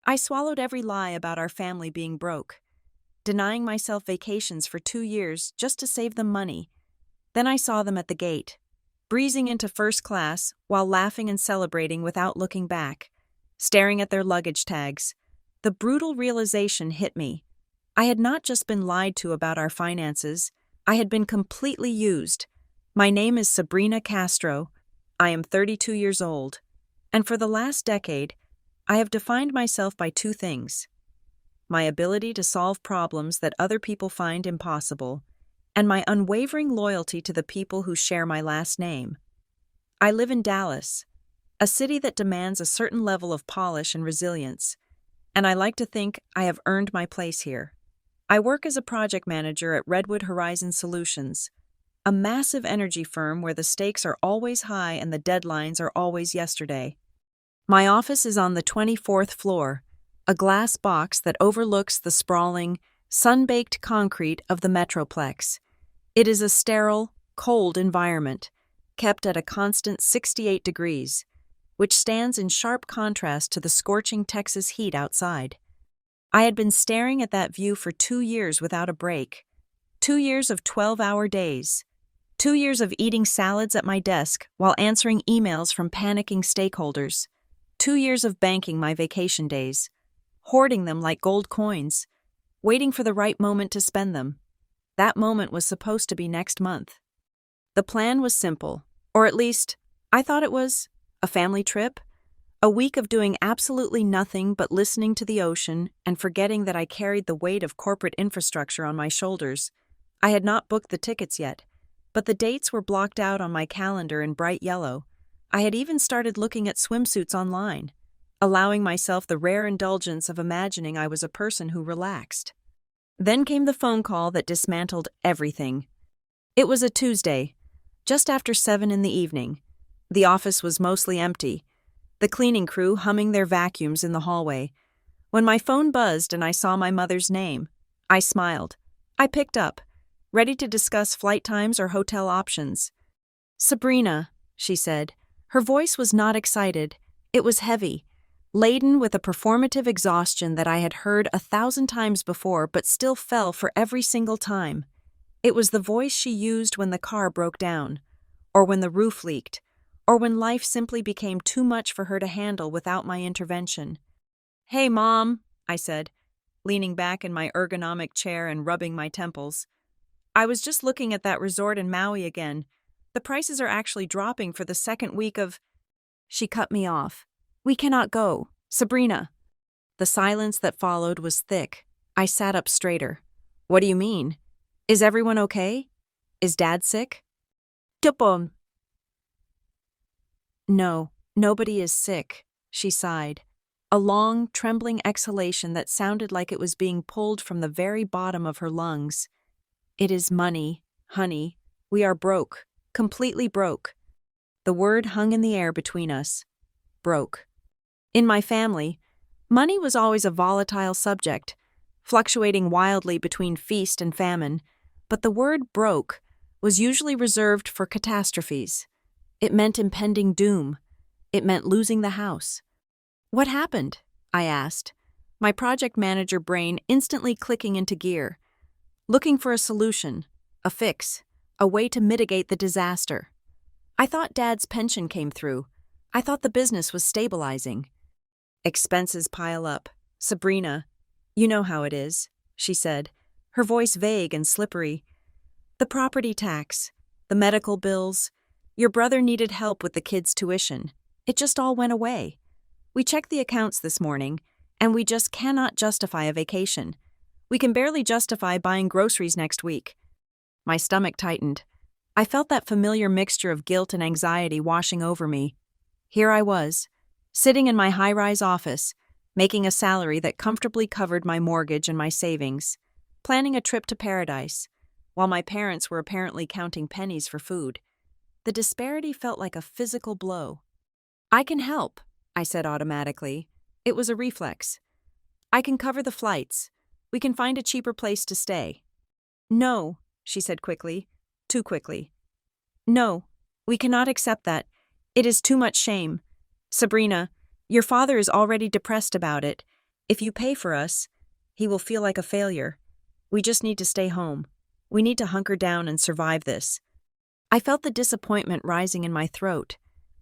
I swallowed every lie about our family being broke, denying myself vacations for 2 years just to save them money. Then I saw them at the gate, breezing into first class while laughing and celebrating without looking back, staring at their luggage tags. The brutal realization hit me. I had not just been lied to about our finances, I had been completely used. My name is Sabrina Castro. I am 32 years old, and for the last decade, I have defined myself by two things: my ability to solve problems that other people find impossible, and my unwavering loyalty to the people who share my last name. I live in Dallas, a city that demands a certain level of polish and resilience, and I like to think I have earned my place here. I work as a project manager at Redwood Horizon Solutions, a massive energy firm where the stakes are always high and the deadlines are always yesterday. My office is on the 24th floor, a glass box that overlooks the sprawling, sun-baked concrete of the Metroplex. It is a sterile, cold environment, kept at a constant 68 degrees, which stands in sharp contrast to the scorching Texas heat outside. I had been staring at that view for 2 years without a break. 2 years of 12-hour days. 2 years of eating salads at my desk while answering emails from panicking stakeholders. 2 years of banking my vacation days, hoarding them like gold coins, waiting for the right moment to spend them. That moment was supposed to be next month. The plan was simple, or at least, I thought it was: a family trip, a week of doing absolutely nothing but listening to the ocean and forgetting that I carried the weight of corporate infrastructure on my shoulders. I had not booked the tickets yet, but the dates were blocked out on my calendar in bright yellow. I had even started looking at swimsuits online, allowing myself the rare indulgence of imagining I was a person who relaxed. Then came the phone call that dismantled everything. It was a Tuesday, just after 7 in the evening. The office was mostly empty, the cleaning crew humming their vacuums in the hallway. When my phone buzzed and I saw my mother's name, I smiled. I picked up, ready to discuss flight times or hotel options. "Sabrina," she said. Her voice was not excited. It was heavy, laden with a performative exhaustion that I had heard 1,000 times before but still fell for every single time. It was the voice she used when the car broke down, or when the roof leaked, or when life simply became too much for her to handle without my intervention. "Hey, Mom," I said, leaning back in my ergonomic chair and rubbing my temples. "I was just looking at that resort in Maui again. The prices are actually dropping for the second week of—" She cut me off. "We cannot go, Sabrina." The silence that followed was thick. I sat up straighter. "What do you mean? Is everyone okay? Is Dad sick?" "Tupon." "No, nobody is sick," she sighed. A long, trembling exhalation that sounded like it was being pulled from the very bottom of her lungs. "It is money, honey. We are broke, completely broke." The word hung in the air between us. Broke. In my family, money was always a volatile subject, fluctuating wildly between feast and famine, but the word broke was usually reserved for catastrophes. It meant impending doom. It meant losing the house. "What happened?" I asked, my project manager brain instantly clicking into gear, looking for a solution, a fix, a way to mitigate the disaster. I thought Dad's pension came through. I thought the business was stabilizing. "Expenses pile up. Sabrina, you know how it is," she said, her voice vague and slippery. "The property tax, the medical bills. Your brother needed help with the kids' tuition. It just all went away. We checked the accounts this morning, and we just cannot justify a vacation. We can barely justify buying groceries next week." My stomach tightened. I felt that familiar mixture of guilt and anxiety washing over me. Here I was, sitting in my high-rise office, making a salary that comfortably covered my mortgage and my savings, planning a trip to paradise, while my parents were apparently counting pennies for food. The disparity felt like a physical blow. "I can help," I said automatically. It was a reflex. "I can cover the flights. We can find a cheaper place to stay." "No," she said quickly, too quickly. "No, we cannot accept that. It is too much shame. Sabrina, your father is already depressed about it. If you pay for us, he will feel like a failure. We just need to stay home. We need to hunker down and survive this." I felt the disappointment rising in my throat,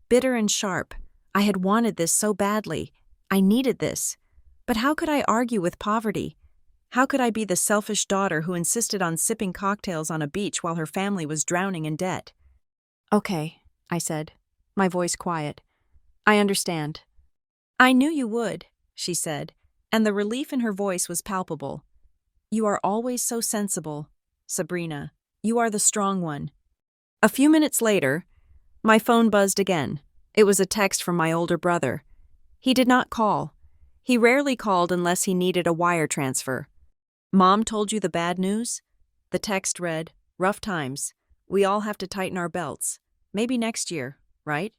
bitter and sharp. I had wanted this so badly. I needed this. But how could I argue with poverty? How could I be the selfish daughter who insisted on sipping cocktails on a beach while her family was drowning in debt? "Okay," I said, my voice quiet. "I understand." "I knew you would," she said, and the relief in her voice was palpable. "You are always so sensible, Sabrina. You are the strong one." A few minutes later, my phone buzzed again. It was a text from my older brother. He did not call. He rarely called unless he needed a wire transfer. "Mom told you the bad news?" The text read, "Rough times. We all have to tighten our belts. Maybe next year, right?"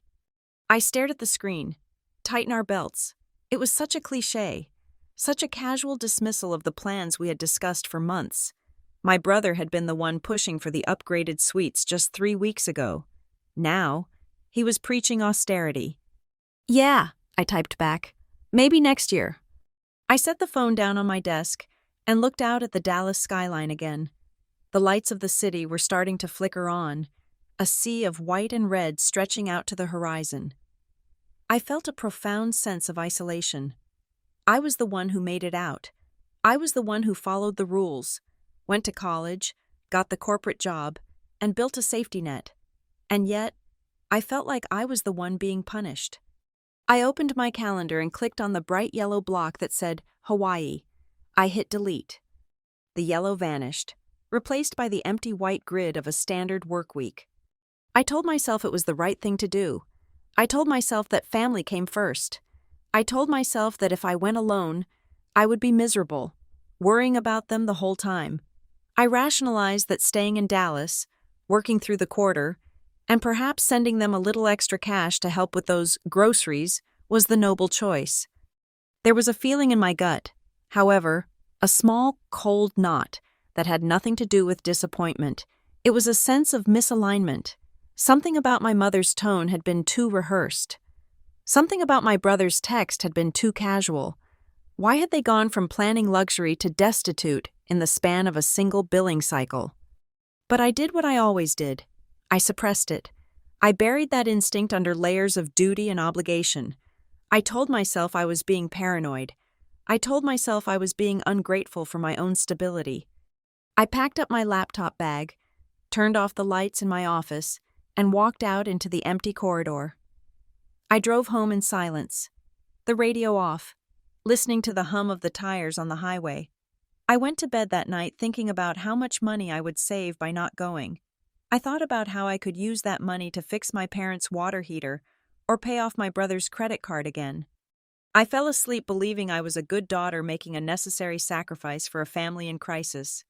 I stared at the screen. Tighten our belts. It was such a cliché, such a casual dismissal of the plans we had discussed for months. My brother had been the one pushing for the upgraded suites just 3 weeks ago. Now, he was preaching austerity. "Yeah," I typed back. "Maybe next year." I set the phone down on my desk and looked out at the Dallas skyline again. The lights of the city were starting to flicker on, a sea of white and red stretching out to the horizon. I felt a profound sense of isolation. I was the one who made it out. I was the one who followed the rules, went to college, got the corporate job, and built a safety net. And yet, I felt like I was the one being punished. I opened my calendar and clicked on the bright yellow block that said Hawaii. I hit delete. The yellow vanished, replaced by the empty white grid of a standard work week. I told myself it was the right thing to do. I told myself that family came first. I told myself that if I went alone, I would be miserable, worrying about them the whole time. I rationalized that staying in Dallas, working through the quarter, and perhaps sending them a little extra cash to help with those groceries was the noble choice. There was a feeling in my gut, however, a small, cold knot that had nothing to do with disappointment. It was a sense of misalignment. Something about my mother's tone had been too rehearsed. Something about my brother's text had been too casual. Why had they gone from planning luxury to destitute in the span of a single billing cycle? But I did what I always did. I suppressed it. I buried that instinct under layers of duty and obligation. I told myself I was being paranoid. I told myself I was being ungrateful for my own stability. I packed up my laptop bag, turned off the lights in my office, and walked out into the empty corridor. I drove home in silence, the radio off, listening to the hum of the tires on the highway. I went to bed that night thinking about how much money I would save by not going. I thought about how I could use that money to fix my parents' water heater or pay off my brother's credit card again. I fell asleep believing I was a good daughter making a necessary sacrifice for a family in crisis.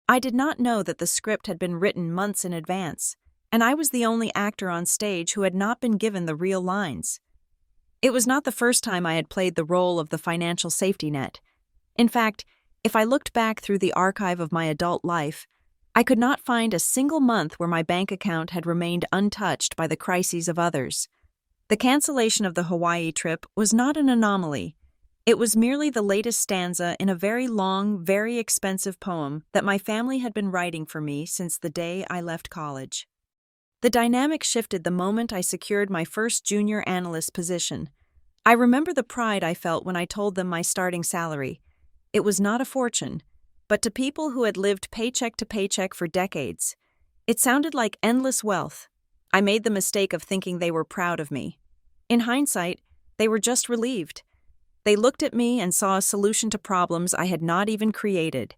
I did not know that the script had been written months in advance, and I was the only actor on stage who had not been given the real lines. It was not the first time I had played the role of the financial safety net. In fact, if I looked back through the archive of my adult life, I could not find a single month where my bank account had remained untouched by the crises of others. The cancellation of the Hawaii trip was not an anomaly. It was merely the latest stanza in a very long, very expensive poem that my family had been writing for me since the day I left college. The dynamic shifted the moment I secured my first junior analyst position. I remember the pride I felt when I told them my starting salary. It was not a fortune, but to people who had lived paycheck to paycheck for decades, it sounded like endless wealth. I made the mistake of thinking they were proud of me. In hindsight, they were just relieved. They looked at me and saw a solution to problems I had not even created.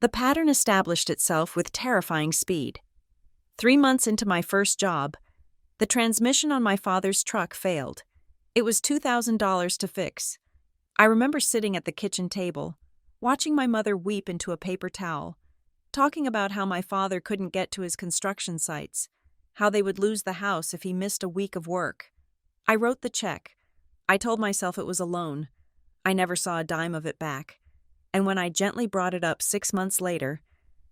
The pattern established itself with terrifying speed. 3 months into my first job, the transmission on my father's truck failed. It was $2,000 to fix. I remember sitting at the kitchen table, watching my mother weep into a paper towel, talking about how my father couldn't get to his construction sites, how they would lose the house if he missed a week of work. I wrote the check. I told myself it was a loan. I never saw a dime of it back. And when I gently brought it up 6 months later,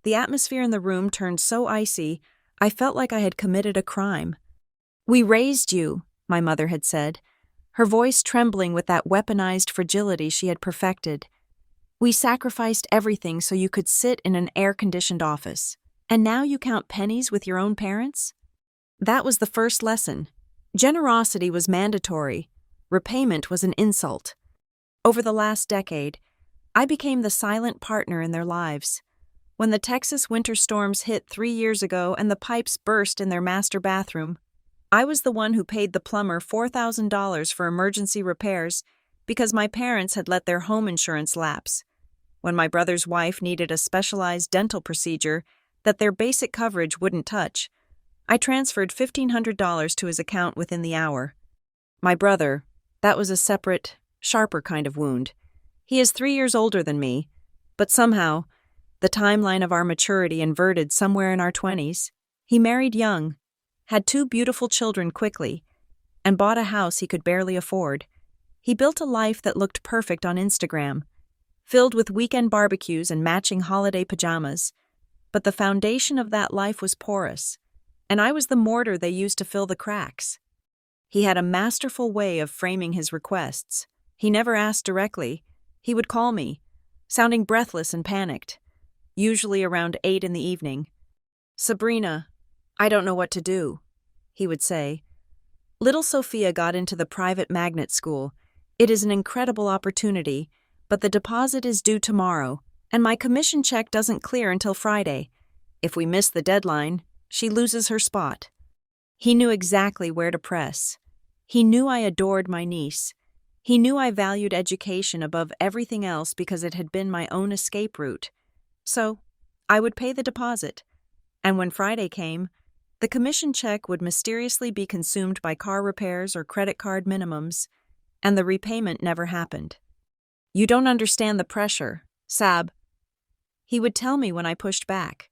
the atmosphere in the room turned so icy, I felt like I had committed a crime. "We raised you," my mother had said. her voice trembling with that weaponized fragility she had perfected. "We sacrificed everything so you could sit in an air-conditioned office. And now you count pennies with your own parents?" That was the first lesson. Generosity was mandatory. Repayment was an insult. Over the last decade, I became the silent partner in their lives. When the Texas winter storms hit 3 years ago and the pipes burst in their master bathroom, I was the one who paid the plumber $4,000 for emergency repairs because my parents had let their home insurance lapse. When my brother's wife needed a specialized dental procedure that their basic coverage wouldn't touch, I transferred $1,500 to his account within the hour. My brother, that was a separate, sharper kind of wound. He is 3 years older than me, but somehow, the timeline of our maturity inverted somewhere in our 20s. He married young, had 2 beautiful children quickly, and bought a house he could barely afford. He built a life that looked perfect on Instagram, filled with weekend barbecues and matching holiday pajamas. But the foundation of that life was porous, and I was the mortar they used to fill the cracks. He had a masterful way of framing his requests. He never asked directly. He would call me, sounding breathless and panicked, usually around 8 in the evening. "Sabrina, I don't know what to do," he would say. "Little Sophia got into the private magnet school. It is an incredible opportunity, but the deposit is due tomorrow, and my commission check doesn't clear until Friday. If we miss the deadline, she loses her spot." He knew exactly where to press. He knew I adored my niece. He knew I valued education above everything else because it had been my own escape route. So, I would pay the deposit, and when Friday came, the commission check would mysteriously be consumed by car repairs or credit card minimums, and the repayment never happened. "You don't understand the pressure, Sab," he would tell me when I pushed back.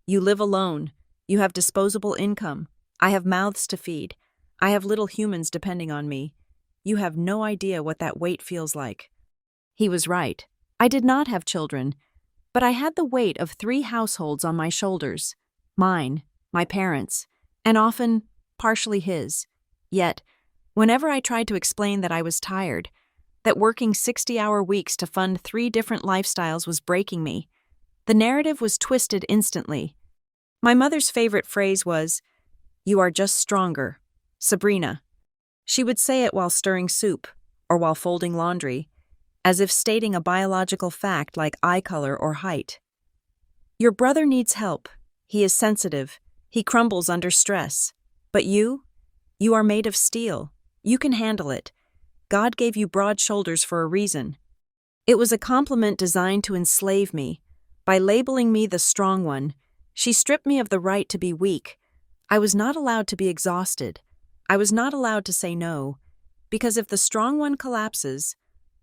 "You live alone. You have disposable income. I have mouths to feed. I have little humans depending on me. You have no idea what that weight feels like." He was right. I did not have children, but I had the weight of 3 households on my shoulders. Mine, my parents, and often partially his. Yet, whenever I tried to explain that I was tired, that working 60-hour weeks to fund 3 different lifestyles was breaking me, the narrative was twisted instantly. My mother's favorite phrase was, "You are just stronger, Sabrina." She would say it while stirring soup or while folding laundry, as if stating a biological fact like eye color or height. "Your brother needs help. He is sensitive. He crumbles under stress. But you are made of steel. You can handle it. God gave you broad shoulders for a reason." It was a compliment designed to enslave me. By labeling me the strong one, she stripped me of the right to be weak. I was not allowed to be exhausted. I was not allowed to say no, because if the strong one collapses,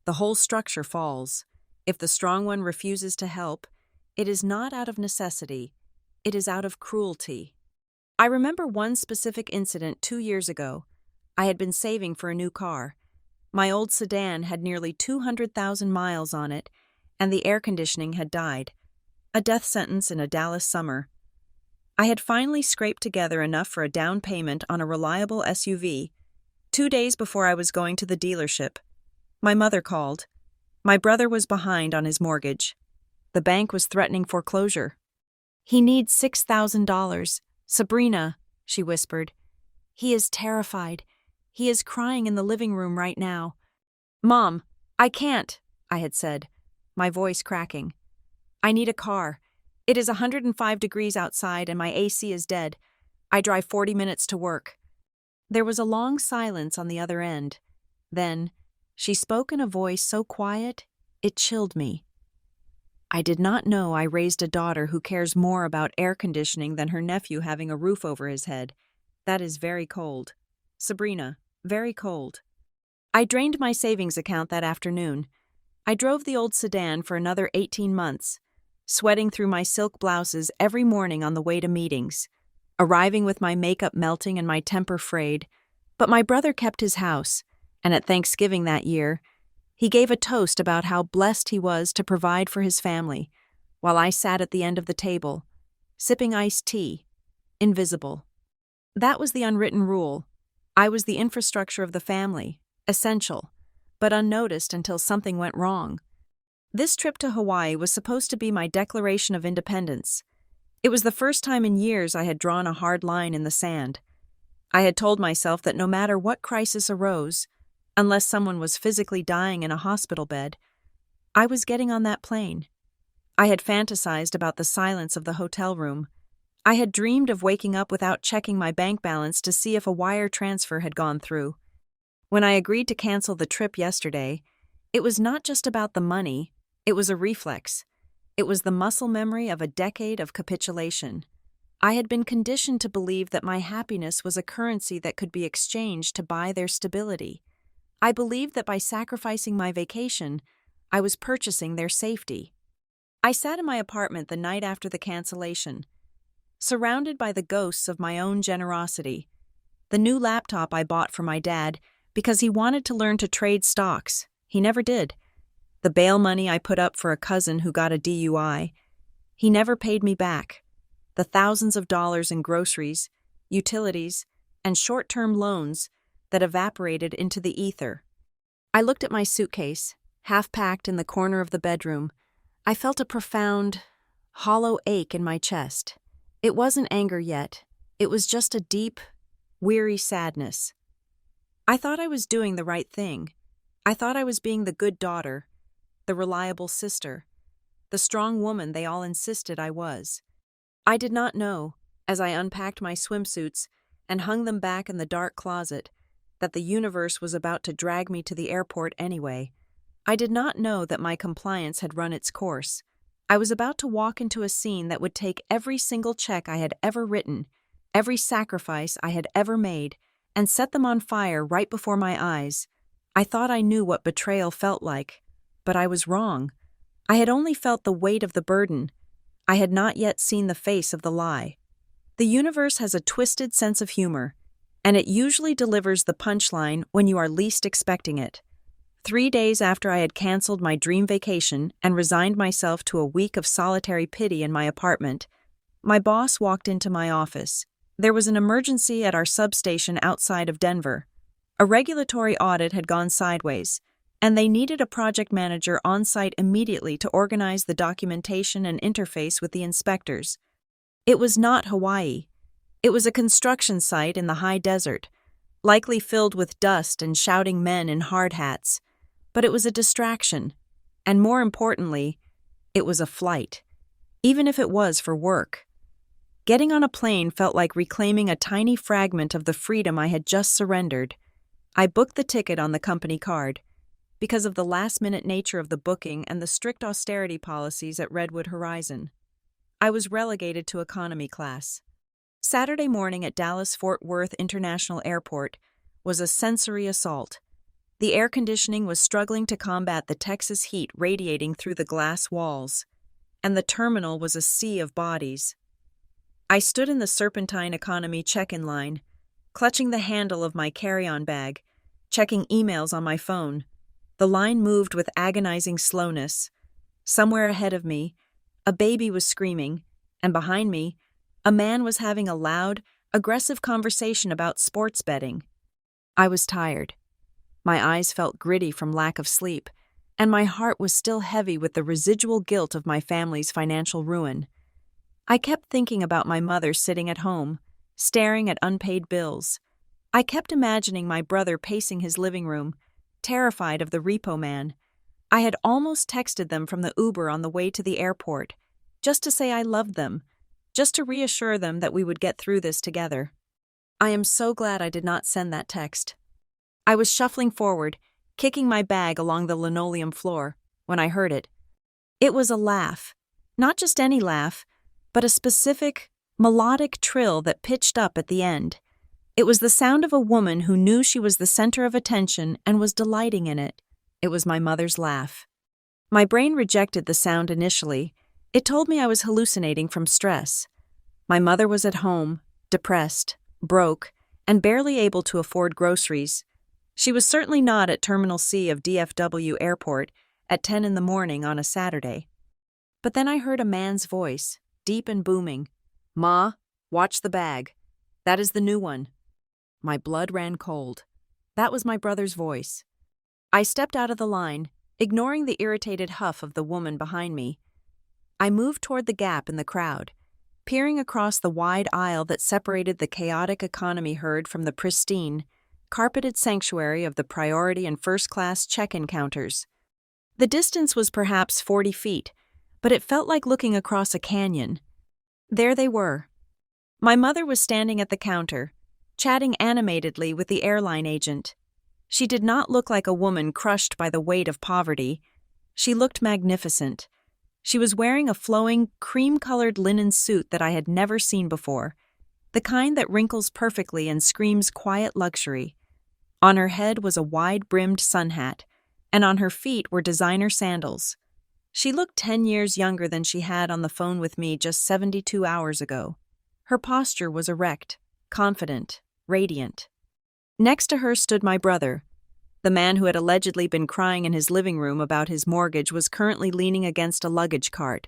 the whole structure falls. If the strong one refuses to help, it is not out of necessity, it is out of cruelty. I remember one specific incident 2 years ago. I had been saving for a new car. My old sedan had nearly 200,000 miles on it, and the air conditioning had died. A death sentence in a Dallas summer. I had finally scraped together enough for a down payment on a reliable SUV. 2 days before I was going to the dealership, my mother called. My brother was behind on his mortgage. The bank was threatening foreclosure. "He needs $6,000. Sabrina," she whispered. "He is terrified. He is crying in the living room right now." "Mom, I can't," I had said, my voice cracking. "I need a car. It is 105 degrees outside and my AC is dead. I drive 40 minutes to work." There was a long silence on the other end. Then, she spoke in a voice so quiet, it chilled me. "I did not know I raised a daughter who cares more about air conditioning than her nephew having a roof over his head. That is very cold. Sabrina, very cold." I drained my savings account that afternoon. I drove the old sedan for another 18 months, sweating through my silk blouses every morning on the way to meetings, arriving with my makeup melting and my temper frayed. But my brother kept his house, and at Thanksgiving that year, he gave a toast about how blessed he was to provide for his family, while I sat at the end of the table, sipping iced tea, invisible. That was the unwritten rule. I was the infrastructure of the family, essential, but unnoticed until something went wrong. This trip to Hawaii was supposed to be my declaration of independence. It was the first time in years I had drawn a hard line in the sand. I had told myself that no matter what crisis arose, unless someone was physically dying in a hospital bed, I was getting on that plane. I had fantasized about the silence of the hotel room. I had dreamed of waking up without checking my bank balance to see if a wire transfer had gone through. When I agreed to cancel the trip yesterday, it was not just about the money, it was a reflex. It was the muscle memory of a decade of capitulation. I had been conditioned to believe that my happiness was a currency that could be exchanged to buy their stability. I believed that by sacrificing my vacation, I was purchasing their safety. I sat in my apartment the night after the cancellation, surrounded by the ghosts of my own generosity. The new laptop I bought for my dad because he wanted to learn to trade stocks. He never did. The bail money I put up for a cousin who got a DUI. He never paid me back. The thousands of dollars in groceries, utilities, and short-term loans that evaporated into the ether. I looked at my suitcase, half-packed in the corner of the bedroom. I felt a profound, hollow ache in my chest. It wasn't anger yet. It was just a deep, weary sadness. I thought I was doing the right thing. I thought I was being the good daughter, the reliable sister, the strong woman they all insisted I was. I did not know, as I unpacked my swimsuits and hung them back in the dark closet, that the universe was about to drag me to the airport anyway. I did not know that my compliance had run its course. I was about to walk into a scene that would take every single check I had ever written, every sacrifice I had ever made, and set them on fire right before my eyes. I thought I knew what betrayal felt like, but I was wrong. I had only felt the weight of the burden. I had not yet seen the face of the lie. The universe has a twisted sense of humor, and it usually delivers the punchline when you are least expecting it. 3 days after I had canceled my dream vacation and resigned myself to a week of solitary pity in my apartment, my boss walked into my office. There was an emergency at our substation outside of Denver. A regulatory audit had gone sideways, and they needed a project manager on site immediately to organize the documentation and interface with the inspectors. It was not Hawaii. It was a construction site in the high desert, likely filled with dust and shouting men in hard hats. But it was a distraction, and more importantly, it was a flight, even if it was for work. Getting on a plane felt like reclaiming a tiny fragment of the freedom I had just surrendered. I booked the ticket on the company card. Because of the last-minute nature of the booking and the strict austerity policies at Redwood Horizon, I was relegated to economy class. Saturday morning at Dallas-Fort Worth International Airport was a sensory assault. The air conditioning was struggling to combat the Texas heat radiating through the glass walls, and the terminal was a sea of bodies. I stood in the Serpentine Economy check-in line, clutching the handle of my carry-on bag, checking emails on my phone. The line moved with agonizing slowness. Somewhere ahead of me, a baby was screaming, and behind me, a man was having a loud, aggressive conversation about sports betting. I was tired. My eyes felt gritty from lack of sleep, and my heart was still heavy with the residual guilt of my family's financial ruin. I kept thinking about my mother sitting at home, staring at unpaid bills. I kept imagining my brother pacing his living room, terrified of the repo man. I had almost texted them from the Uber on the way to the airport, just to say I loved them, just to reassure them that we would get through this together. I am so glad I did not send that text. I was shuffling forward, kicking my bag along the linoleum floor, when I heard it. It was a laugh. Not just any laugh, but a specific, melodic trill that pitched up at the end. It was the sound of a woman who knew she was the center of attention and was delighting in it. It was my mother's laugh. My brain rejected the sound initially. It told me I was hallucinating from stress. My mother was at home, depressed, broke, and barely able to afford groceries. She was certainly not at Terminal C of DFW Airport at 10 in the morning on a Saturday. But then I heard a man's voice, deep and booming. "Ma, watch the bag. That is the new one." My blood ran cold. That was my brother's voice. I stepped out of the line, ignoring the irritated huff of the woman behind me. I moved toward the gap in the crowd, peering across the wide aisle that separated the chaotic economy herd from the pristine, carpeted sanctuary of the priority and first-class check-in counters. The distance was perhaps 40 feet, but it felt like looking across a canyon. There they were. My mother was standing at the counter, chatting animatedly with the airline agent. She did not look like a woman crushed by the weight of poverty. She looked magnificent. She was wearing a flowing, cream-colored linen suit that I had never seen before, the kind that wrinkles perfectly and screams quiet luxury. On her head was a wide-brimmed sun hat, and on her feet were designer sandals. She looked 10 years younger than she had on the phone with me just 72 hours ago. Her posture was erect, confident, radiant. Next to her stood my brother. The man who had allegedly been crying in his living room about his mortgage was currently leaning against a luggage cart,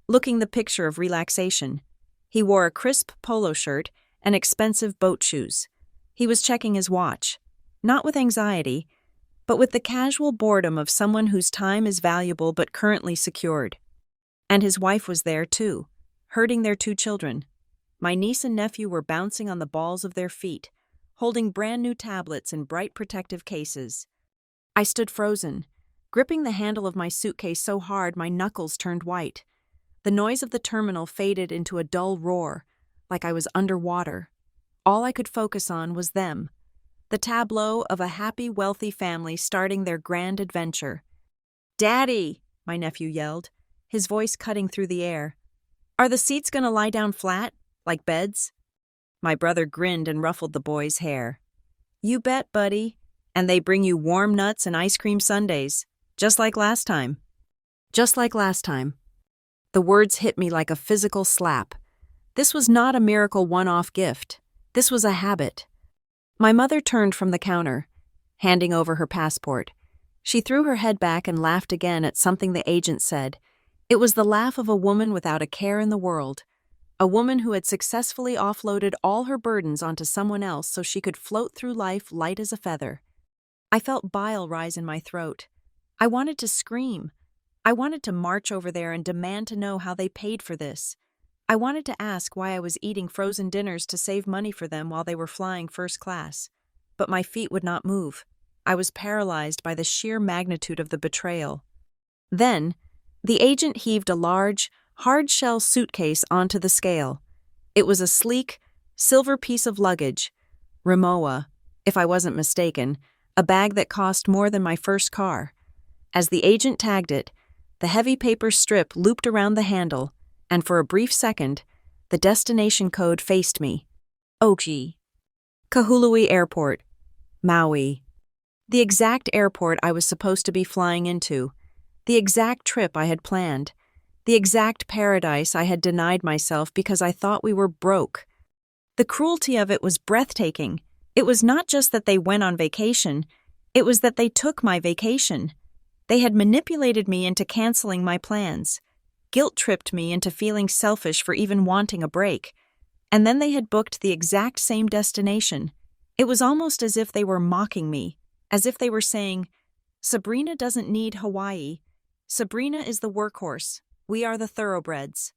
looking the picture of relaxation. He wore a crisp polo shirt and expensive boat shoes. He was checking his watch, not with anxiety, but with the casual boredom of someone whose time is valuable but currently secured. And his wife was there too, herding their 2 children. My niece and nephew were bouncing on the balls of their feet, holding brand-new tablets in bright protective cases. I stood frozen, gripping the handle of my suitcase so hard my knuckles turned white. The noise of the terminal faded into a dull roar, like I was underwater. All I could focus on was them, the tableau of a happy, wealthy family starting their grand adventure. "Daddy!" my nephew yelled, his voice cutting through the air. "Are the seats going to lie down flat, like beds?" My brother grinned and ruffled the boy's hair. "You bet, buddy. And they bring you warm nuts and ice cream sundaes, just like last time." Just like last time. The words hit me like a physical slap. This was not a miracle one-off gift. This was a habit. My mother turned from the counter, handing over her passport. She threw her head back and laughed again at something the agent said. It was the laugh of a woman without a care in the world. A woman who had successfully offloaded all her burdens onto someone else so she could float through life light as a feather. I felt bile rise in my throat. I wanted to scream. I wanted to march over there and demand to know how they paid for this. I wanted to ask why I was eating frozen dinners to save money for them while they were flying first class. But my feet would not move. I was paralyzed by the sheer magnitude of the betrayal. Then, the agent heaved a large, hard-shell suitcase onto the scale. It was a sleek, silver piece of luggage. Rimowa, if I wasn't mistaken, a bag that cost more than my first car. As the agent tagged it, the heavy paper strip looped around the handle, and for a brief second, the destination code faced me. Ochi. Kahului Airport. Maui. The exact airport I was supposed to be flying into. The exact trip I had planned. The exact paradise I had denied myself because I thought we were broke. The cruelty of it was breathtaking. It was not just that they went on vacation, it was that they took my vacation. They had manipulated me into canceling my plans, guilt-tripped me into feeling selfish for even wanting a break, and then they had booked the exact same destination. It was almost as if they were mocking me, as if they were saying, "Sabrina doesn't need Hawaii. Sabrina is the workhorse. We are the thoroughbreds."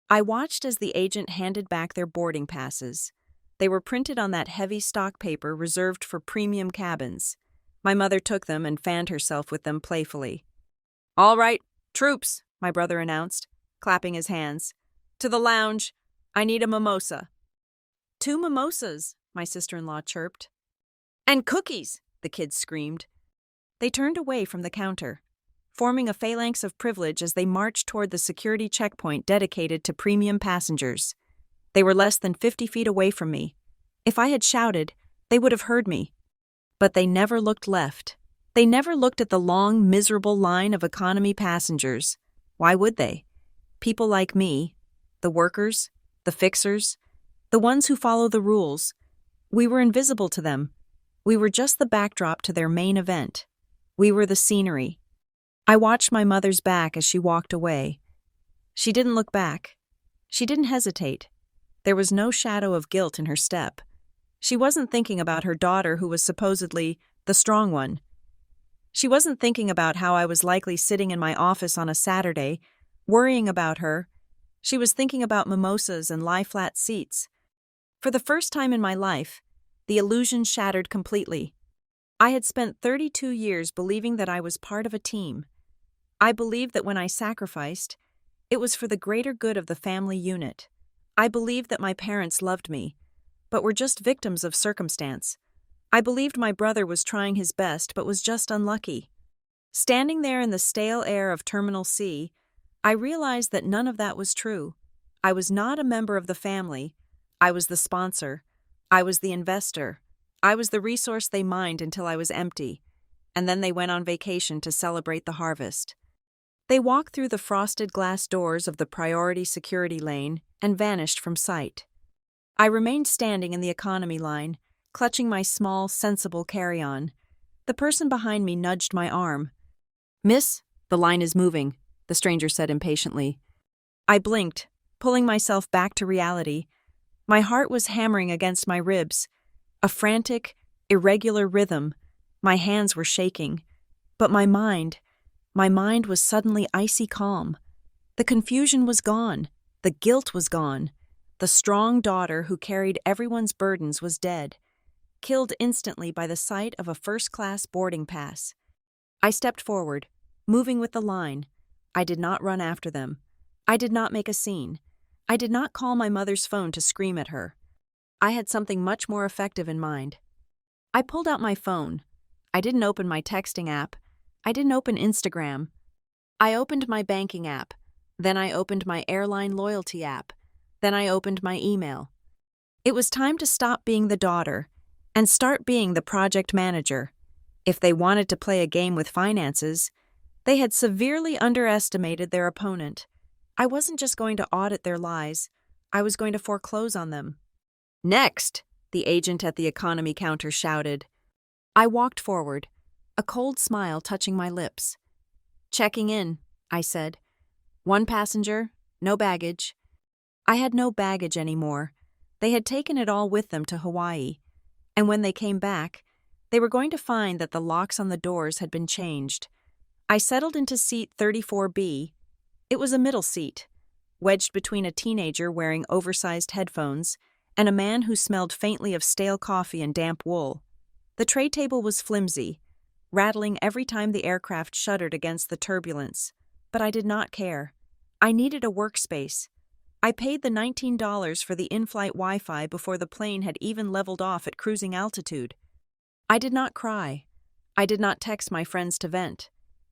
I watched as the agent handed back their boarding passes. They were printed on that heavy stock paper reserved for premium cabins. My mother took them and fanned herself with them playfully. "All right, troops," my brother announced, clapping his hands. "To the lounge. I need a mimosa." "2 mimosas," my sister-in-law chirped. "And cookies," the kids screamed. They turned away from the counter, forming a phalanx of privilege as they marched toward the security checkpoint dedicated to premium passengers. They were less than 50 feet away from me. If I had shouted, they would have heard me. But they never looked left. They never looked at the long, miserable line of economy passengers. Why would they? People like me, the workers, the fixers, the ones who follow the rules. We were invisible to them. We were just the backdrop to their main event. We were the scenery. I watched my mother's back as she walked away. She didn't look back. She didn't hesitate. There was no shadow of guilt in her step. She wasn't thinking about her daughter who was supposedly the strong one. She wasn't thinking about how I was likely sitting in my office on a Saturday, worrying about her. She was thinking about mimosas and lie-flat seats. For the first time in my life, the illusion shattered completely. I had spent 32 years believing that I was part of a team. I believed that when I sacrificed, it was for the greater good of the family unit. I believed that my parents loved me, but were just victims of circumstance. I believed my brother was trying his best but was just unlucky. Standing there in the stale air of Terminal C, I realized that none of that was true. I was not a member of the family. I was the sponsor. I was the investor. I was the resource they mined until I was empty, and then they went on vacation to celebrate the harvest. They walked through the frosted glass doors of the priority security lane and vanished from sight. I remained standing in the economy line, clutching my small, sensible carry-on. The person behind me nudged my arm. "Miss, the line is moving," the stranger said impatiently. I blinked, pulling myself back to reality. My heart was hammering against my ribs, a frantic, irregular rhythm. My hands were shaking. But my mind was suddenly icy calm. The confusion was gone. The guilt was gone. The strong daughter who carried everyone's burdens was dead, killed instantly by the sight of a first-class boarding pass. I stepped forward, moving with the line. I did not run after them. I did not make a scene. I did not call my mother's phone to scream at her. I had something much more effective in mind. I pulled out my phone. I didn't open my texting app. I didn't open Instagram. I opened my banking app. Then I opened my airline loyalty app. Then I opened my email. It was time to stop being the daughter and start being the project manager. If they wanted to play a game with finances, they had severely underestimated their opponent. I wasn't just going to audit their lies. I was going to foreclose on them. "Next!" the agent at the economy counter shouted. I walked forward, a cold smile touching my lips. "Checking in," I said. "One passenger, no baggage." I had no baggage anymore. They had taken it all with them to Hawaii. And when they came back, they were going to find that the locks on the doors had been changed. I settled into seat 34B. It was a middle seat, wedged between a teenager wearing oversized headphones and a man who smelled faintly of stale coffee and damp wool. The tray table was flimsy, rattling every time the aircraft shuddered against the turbulence. But I did not care. I needed a workspace. I paid the $19 for the in-flight Wi-Fi before the plane had even leveled off at cruising altitude. I did not cry. I did not text my friends to vent.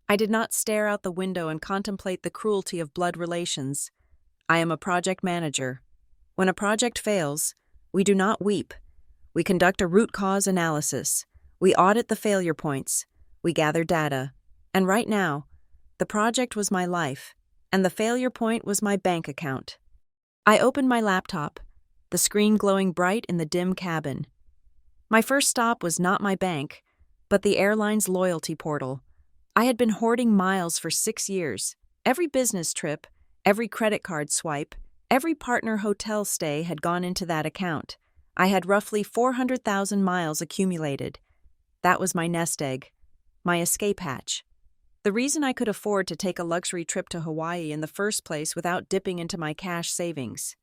I did not stare out the window and contemplate the cruelty of blood relations. I am a project manager. When a project fails, we do not weep. We conduct a root cause analysis. We audit the failure points. We gather data. And right now, the project was my life, and the failure point was my bank account. I opened my laptop, the screen glowing bright in the dim cabin. My first stop was not my bank, but the airline's loyalty portal. I had been hoarding miles for 6 years. Every business trip, every credit card swipe, every partner hotel stay had gone into that account. I had roughly 400,000 miles accumulated. That was my nest egg, my escape hatch. The reason I could afford to take a luxury trip to Hawaii in the first place without dipping into my cash savings.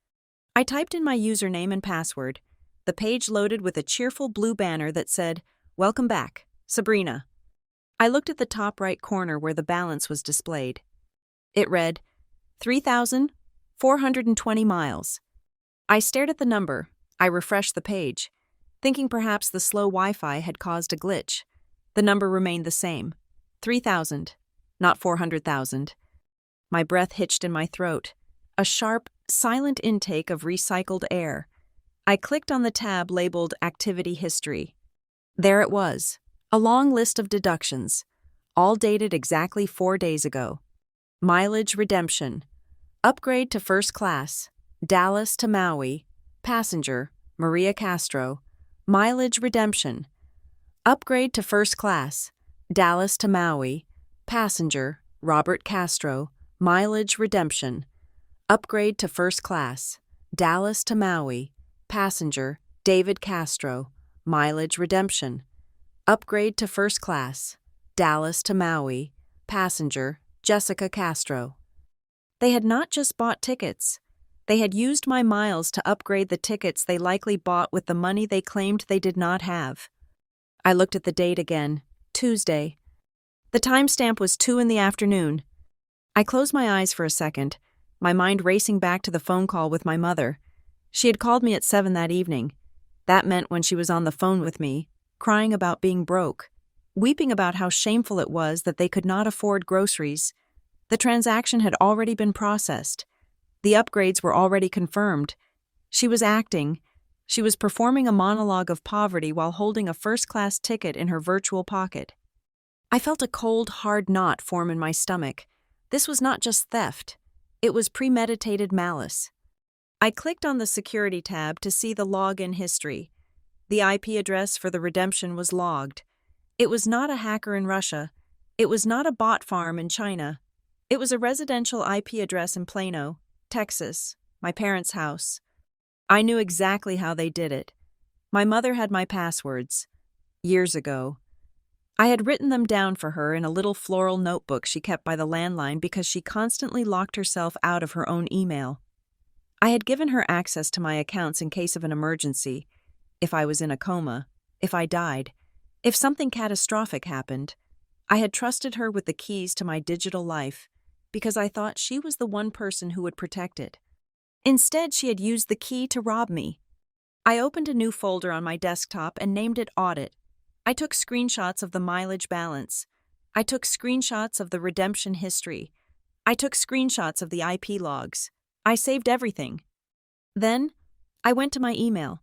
I typed in my username and password. The page loaded with a cheerful blue banner that said, "Welcome back, Sabrina." I looked at the top right corner where the balance was displayed. It read, 3,420 miles. I stared at the number. I refreshed the page, thinking perhaps the slow Wi-Fi had caused a glitch. The number remained the same. 3,000, not 400,000. My breath hitched in my throat, a sharp, silent intake of recycled air. I clicked on the tab labeled Activity History. There it was, a long list of deductions, all dated exactly 4 days ago. Mileage redemption. Upgrade to first class. Dallas to Maui. Passenger, Maria Castro. Mileage redemption. Upgrade to first class. Dallas to Maui. Passenger, Robert Castro. Mileage redemption. Upgrade to first class. Dallas to Maui. Passenger, David Castro, mileage redemption. Upgrade to first class, Dallas to Maui, passenger, Jessica Castro. They had not just bought tickets. They had used my miles to upgrade the tickets they likely bought with the money they claimed they did not have. I looked at the date again, Tuesday. The timestamp was 2 in the afternoon. I closed my eyes for a second, my mind racing back to the phone call with my mother. She had called me at 7 that evening. That meant when she was on the phone with me, crying about being broke, weeping about how shameful it was that they could not afford groceries. The transaction had already been processed. The upgrades were already confirmed. She was acting. She was performing a monologue of poverty while holding a first-class ticket in her virtual pocket. I felt a cold, hard knot form in my stomach. This was not just theft. It was premeditated malice. I clicked on the security tab to see the login history. The IP address for the redemption was logged. It was not a hacker in Russia. It was not a bot farm in China. It was a residential IP address in Plano, Texas, my parents' house. I knew exactly how they did it. My mother had my passwords. Years ago. I had written them down for her in a little floral notebook she kept by the landline because she constantly locked herself out of her own email. I had given her access to my accounts in case of an emergency, if I was in a coma, if I died, if something catastrophic happened. I had trusted her with the keys to my digital life because I thought she was the one person who would protect it. Instead, she had used the key to rob me. I opened a new folder on my desktop and named it Audit. I took screenshots of the mileage balance. I took screenshots of the redemption history. I took screenshots of the IP logs. I saved everything. Then, I went to my email.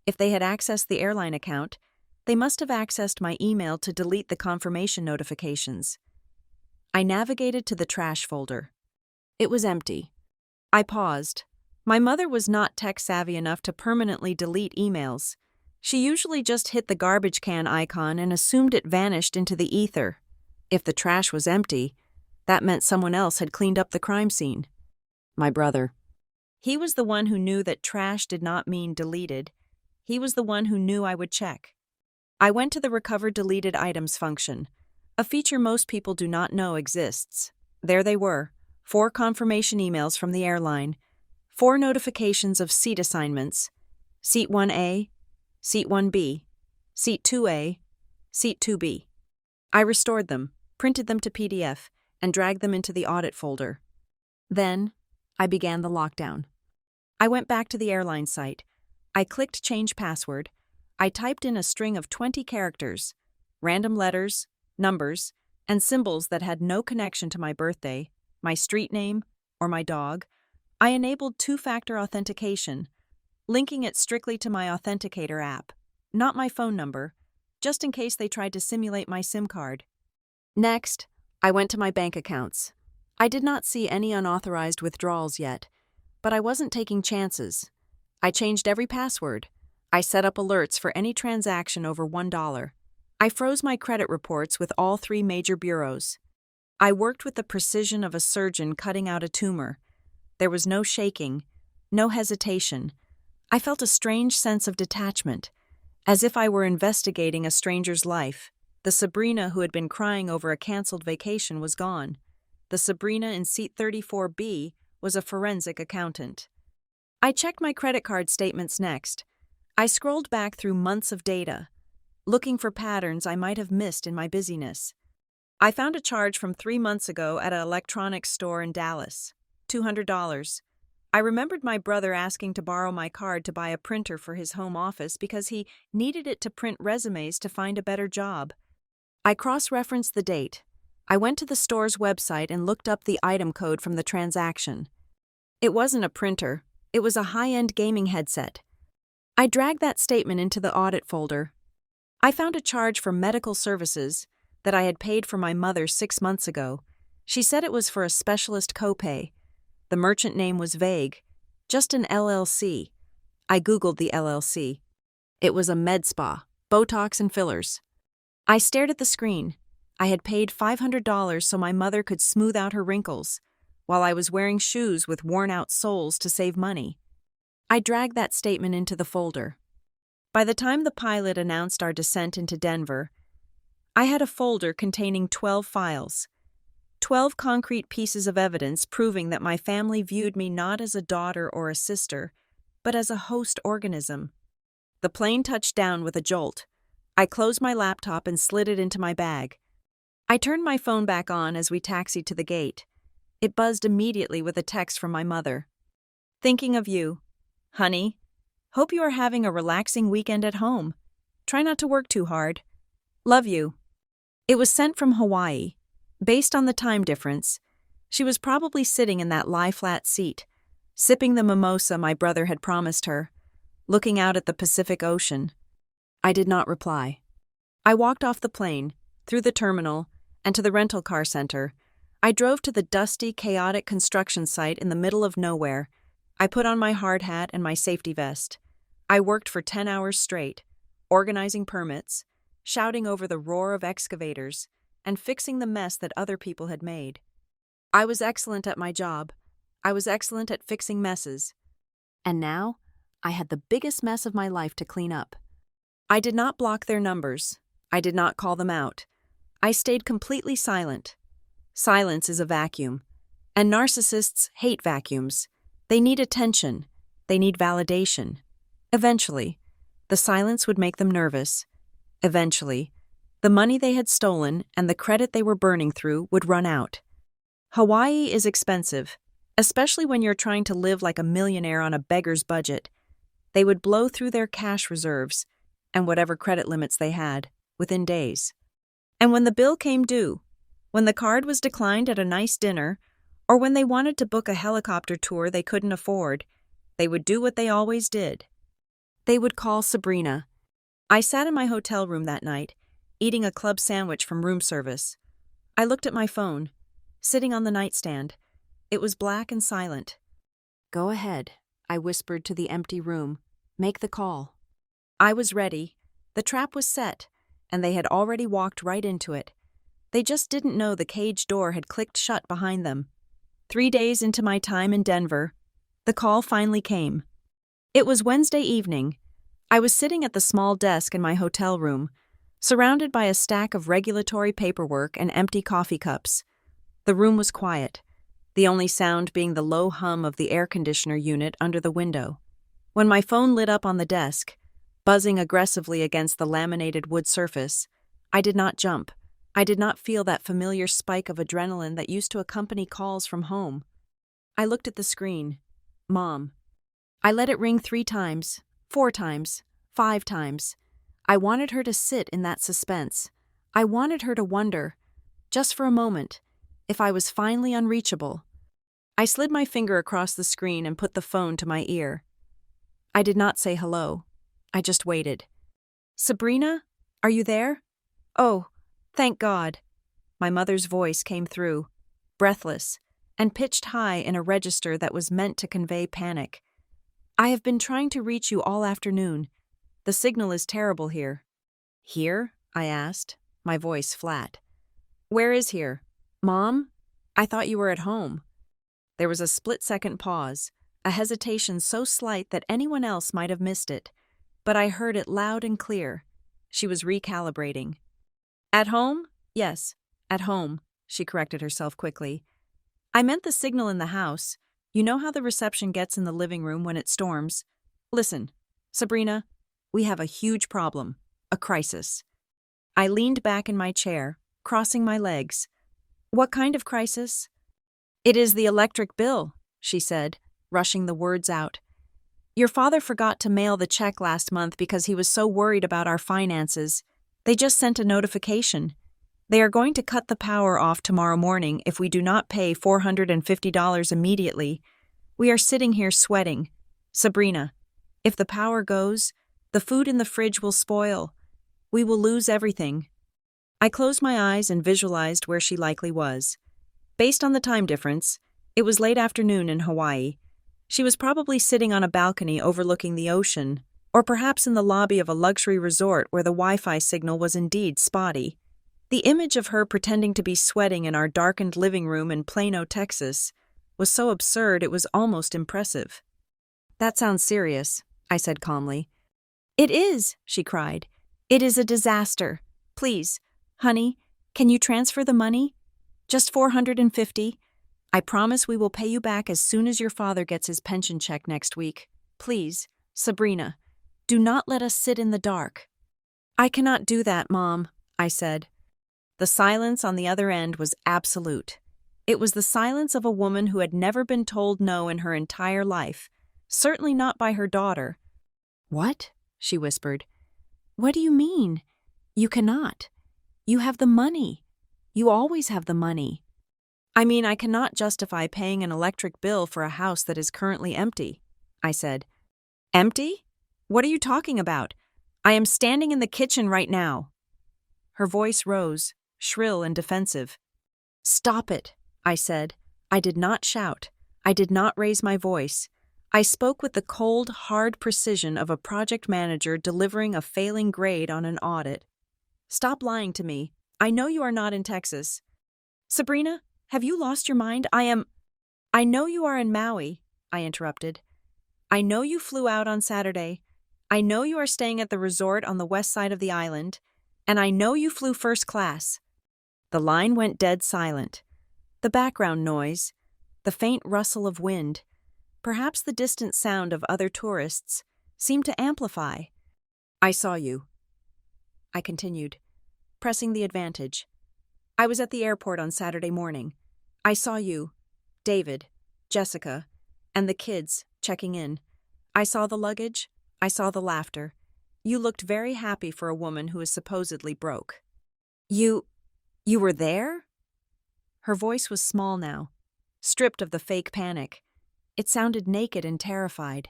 If they had accessed the airline account, they must have accessed my email to delete the confirmation notifications. I navigated to the trash folder. It was empty. I paused. My mother was not tech-savvy enough to permanently delete emails. She usually just hit the garbage can icon and assumed it vanished into the ether. If the trash was empty, that meant someone else had cleaned up the crime scene. My brother. He was the one who knew that trash did not mean deleted. He was the one who knew I would check. I went to the Recover Deleted Items function, a feature most people do not know exists. There they were, 4 confirmation emails from the airline, 4 notifications of seat assignments, Seat 1A, Seat 1B, Seat 2A, Seat 2B. I restored them, printed them to PDF, and dragged them into the audit folder. Then, I began the lockdown. I went back to the airline site. I clicked Change Password. I typed in a string of 20 characters, random letters, numbers, and symbols that had no connection to my birthday, my street name, or my dog. I enabled 2-factor authentication, linking it strictly to my Authenticator app, not my phone number, just in case they tried to simulate my SIM card. Next, I went to my bank accounts. I did not see any unauthorized withdrawals yet, but I wasn't taking chances. I changed every password. I set up alerts for any transaction over $1. I froze my credit reports with all 3 major bureaus. I worked with the precision of a surgeon cutting out a tumor. There was no shaking, no hesitation. I felt a strange sense of detachment, as if I were investigating a stranger's life. The Sabrina who had been crying over a canceled vacation was gone. The Sabrina in seat 34B was a forensic accountant. I checked my credit card statements next. I scrolled back through months of data, looking for patterns I might have missed in my busyness. I found a charge from 3 months ago at an electronics store in Dallas, $200. I remembered my brother asking to borrow my card to buy a printer for his home office because he needed it to print resumes to find a better job. I cross-referenced the date. I went to the store's website and looked up the item code from the transaction. It wasn't a printer. It was a high-end gaming headset. I dragged that statement into the audit folder. I found a charge for medical services that I had paid for my mother 6 months ago. She said it was for a specialist copay. The merchant name was vague, just an LLC. I Googled the LLC. It was a med spa, Botox and fillers. I stared at the screen. I had paid $500 so my mother could smooth out her wrinkles, while I was wearing shoes with worn-out soles to save money. I dragged that statement into the folder. By the time the pilot announced our descent into Denver, I had a folder containing 12 files, 12 concrete pieces of evidence proving that my family viewed me not as a daughter or a sister, but as a host organism. The plane touched down with a jolt. I closed my laptop and slid it into my bag. I turned my phone back on as we taxied to the gate. It buzzed immediately with a text from my mother. Thinking of you. Honey, hope you are having a relaxing weekend at home. Try not to work too hard. Love you. It was sent from Hawaii. Based on the time difference, she was probably sitting in that lie-flat seat, sipping the mimosa my brother had promised her, looking out at the Pacific Ocean. I did not reply. I walked off the plane, through the terminal, and to the rental car center. I drove to the dusty, chaotic construction site in the middle of nowhere. I put on my hard hat and my safety vest. I worked for 10 hours straight, organizing permits, shouting over the roar of excavators, and fixing the mess that other people had made. I was excellent at my job. I was excellent at fixing messes. And now, I had the biggest mess of my life to clean up. I did not block their numbers. I did not call them out. I stayed completely silent. Silence is a vacuum, and narcissists hate vacuums. They need attention. They need validation. Eventually, the silence would make them nervous. Eventually, the money they had stolen and the credit they were burning through would run out. Hawaii is expensive, especially when you're trying to live like a millionaire on a beggar's budget. They would blow through their cash reserves and whatever credit limits they had within days. And when the bill came due, when the card was declined at a nice dinner, or when they wanted to book a helicopter tour they couldn't afford, they would do what they always did. They would call Sabrina. I sat in my hotel room that night, eating a club sandwich from room service. I looked at my phone, sitting on the nightstand. It was black and silent. Go ahead, I whispered to the empty room. Make the call. I was ready. The trap was set, and they had already walked right into it. They just didn't know the cage door had clicked shut behind them. 3 days into my time in Denver, the call finally came. It was Wednesday evening. I was sitting at the small desk in my hotel room, surrounded by a stack of regulatory paperwork and empty coffee cups. The room was quiet, the only sound being the low hum of the air conditioner unit under the window. When my phone lit up on the desk, buzzing aggressively against the laminated wood surface, I did not jump. I did not feel that familiar spike of adrenaline that used to accompany calls from home. I looked at the screen. Mom. I let it ring 3 times, 4 times, 5 times. I wanted her to sit in that suspense. I wanted her to wonder, just for a moment, if I was finally unreachable. I slid my finger across the screen and put the phone to my ear. I did not say hello. I just waited. Sabrina, are you there? Oh, thank God. My mother's voice came through, breathless, and pitched high in a register that was meant to convey panic. I have been trying to reach you all afternoon. The signal is terrible here. Here? I asked, my voice flat. Where is here? Mom? I thought you were at home. There was a split-second pause, a hesitation so slight that anyone else might have missed it, but I heard it loud and clear. She was recalibrating. At home? Yes, at home, she corrected herself quickly. I meant the signal in the house. You know how the reception gets in the living room when it storms? Listen, Sabrina, we have a huge problem, a crisis. I leaned back in my chair, crossing my legs. What kind of crisis? It is the electric bill, she said, rushing the words out. Your father forgot to mail the check last month because he was so worried about our finances. They just sent a notification. They are going to cut the power off tomorrow morning if we do not pay $450 immediately. We are sitting here sweating. Sabrina, if the power goes, the food in the fridge will spoil. We will lose everything. I closed my eyes and visualized where she likely was. Based on the time difference, it was late afternoon in Hawaii. She was probably sitting on a balcony overlooking the ocean, or perhaps in the lobby of a luxury resort where the Wi-Fi signal was indeed spotty. The image of her pretending to be sweating in our darkened living room in Plano, Texas, was so absurd it was almost impressive. That sounds serious, I said calmly. It is, she cried. It is a disaster. Please, honey, can you transfer the money? Just $450. I promise we will pay you back as soon as your father gets his pension check next week. Please, Sabrina, do not let us sit in the dark. I cannot do that, Mom, I said. The silence on the other end was absolute. It was the silence of a woman who had never been told no in her entire life, certainly not by her daughter. What? She whispered. What do you mean? You cannot. You have the money. You always have the money. I mean, I cannot justify paying an electric bill for a house that is currently empty, I said. Empty? What are you talking about? I am standing in the kitchen right now. Her voice rose, shrill and defensive. Stop it, I said. I did not shout. I did not raise my voice. I spoke with the cold, hard precision of a project manager delivering a failing grade on an audit. Stop lying to me. I know you are not in Texas. Sabrina, have you lost your mind? I know you are in Maui, I interrupted. I know you flew out on Saturday. I know you are staying at the resort on the west side of the island. And I know you flew first class. The line went dead silent. The background noise, the faint rustle of wind, perhaps the distant sound of other tourists, seemed to amplify. I saw you, I continued, pressing the advantage. I was at the airport on Saturday morning. I saw you, David, Jessica, and the kids checking in. I saw the luggage. I saw the laughter. You looked very happy for a woman who is supposedly broke. You were there? Her voice was small now, stripped of the fake panic. It sounded naked and terrified.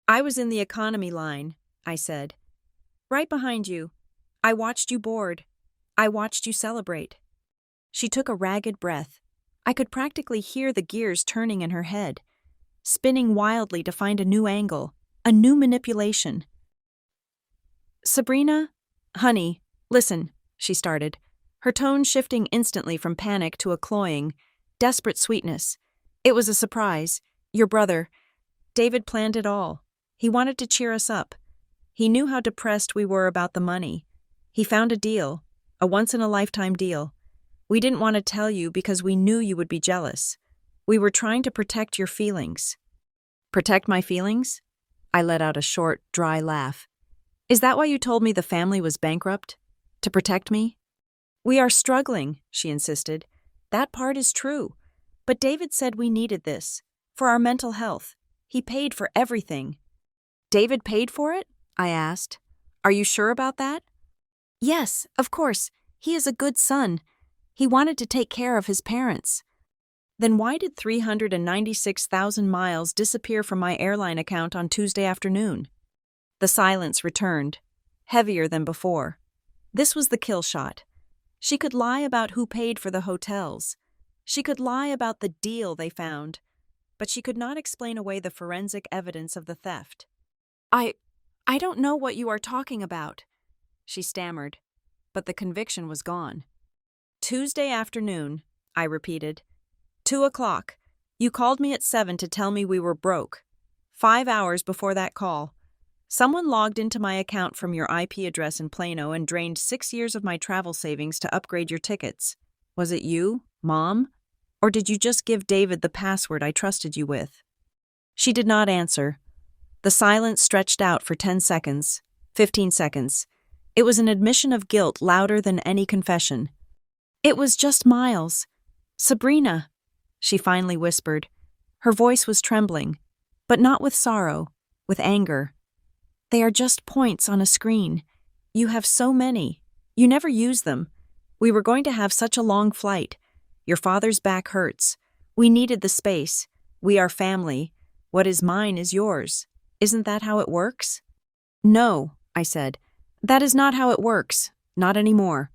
I was in the economy line, I said. Right behind you. I watched you board. I watched you celebrate. She took a ragged breath. I could practically hear the gears turning in her head, spinning wildly to find a new angle, a new manipulation. Sabrina, honey, listen, she started, her tone shifting instantly from panic to a cloying, desperate sweetness. It was a surprise. Your brother, David, planned it all. He wanted to cheer us up. He knew how depressed we were about the money. He found a deal, a once-in-a-lifetime deal. We didn't want to tell you because we knew you would be jealous. We were trying to protect your feelings. Protect my feelings? I let out a short, dry laugh. Is that why you told me the family was bankrupt? To protect me? We are struggling, she insisted. That part is true. But David said we needed this. For our mental health. He paid for everything. David paid for it? I asked. Are you sure about that? Yes, of course. He is a good son. He wanted to take care of his parents. Then why did 396,000 miles disappear from my airline account on Tuesday afternoon? The silence returned, heavier than before. This was the kill shot. She could lie about who paid for the hotels. She could lie about the deal they found, but she could not explain away the forensic evidence of the theft. I don't know what you are talking about, she stammered, but the conviction was gone. Tuesday afternoon, I repeated. 2:00. You called me at 7 to tell me we were broke. 5 hours before that call, someone logged into my account from your IP address in Plano and drained 6 years of my travel savings to upgrade your tickets. Was it you, Mom? Or did you just give David the password I trusted you with? She did not answer. The silence stretched out for 10 seconds, 15 seconds. It was an admission of guilt louder than any confession. It was just Miles. Sabrina, she finally whispered. Her voice was trembling, but not with sorrow, with anger. They are just points on a screen. You have so many. You never use them. We were going to have such a long flight. Your father's back hurts. We needed the space. We are family. What is mine is yours. Isn't that how it works? No, I said. That is not how it works. Not anymore.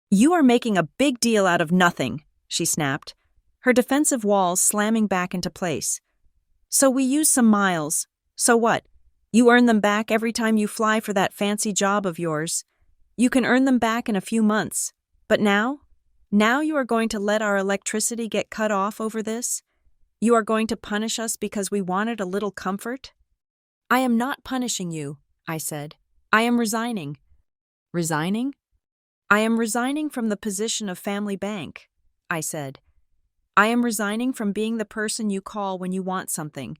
You are making a big deal out of nothing, she snapped, her defensive walls slamming back into place. So we use some miles. So what? You earn them back every time you fly for that fancy job of yours. You can earn them back in a few months. But now? Now you are going to let our electricity get cut off over this? You are going to punish us because we wanted a little comfort? I am not punishing you, I said. I am resigning. Resigning? I am resigning from the position of family bank, I said. I am resigning from being the person you call when you want something.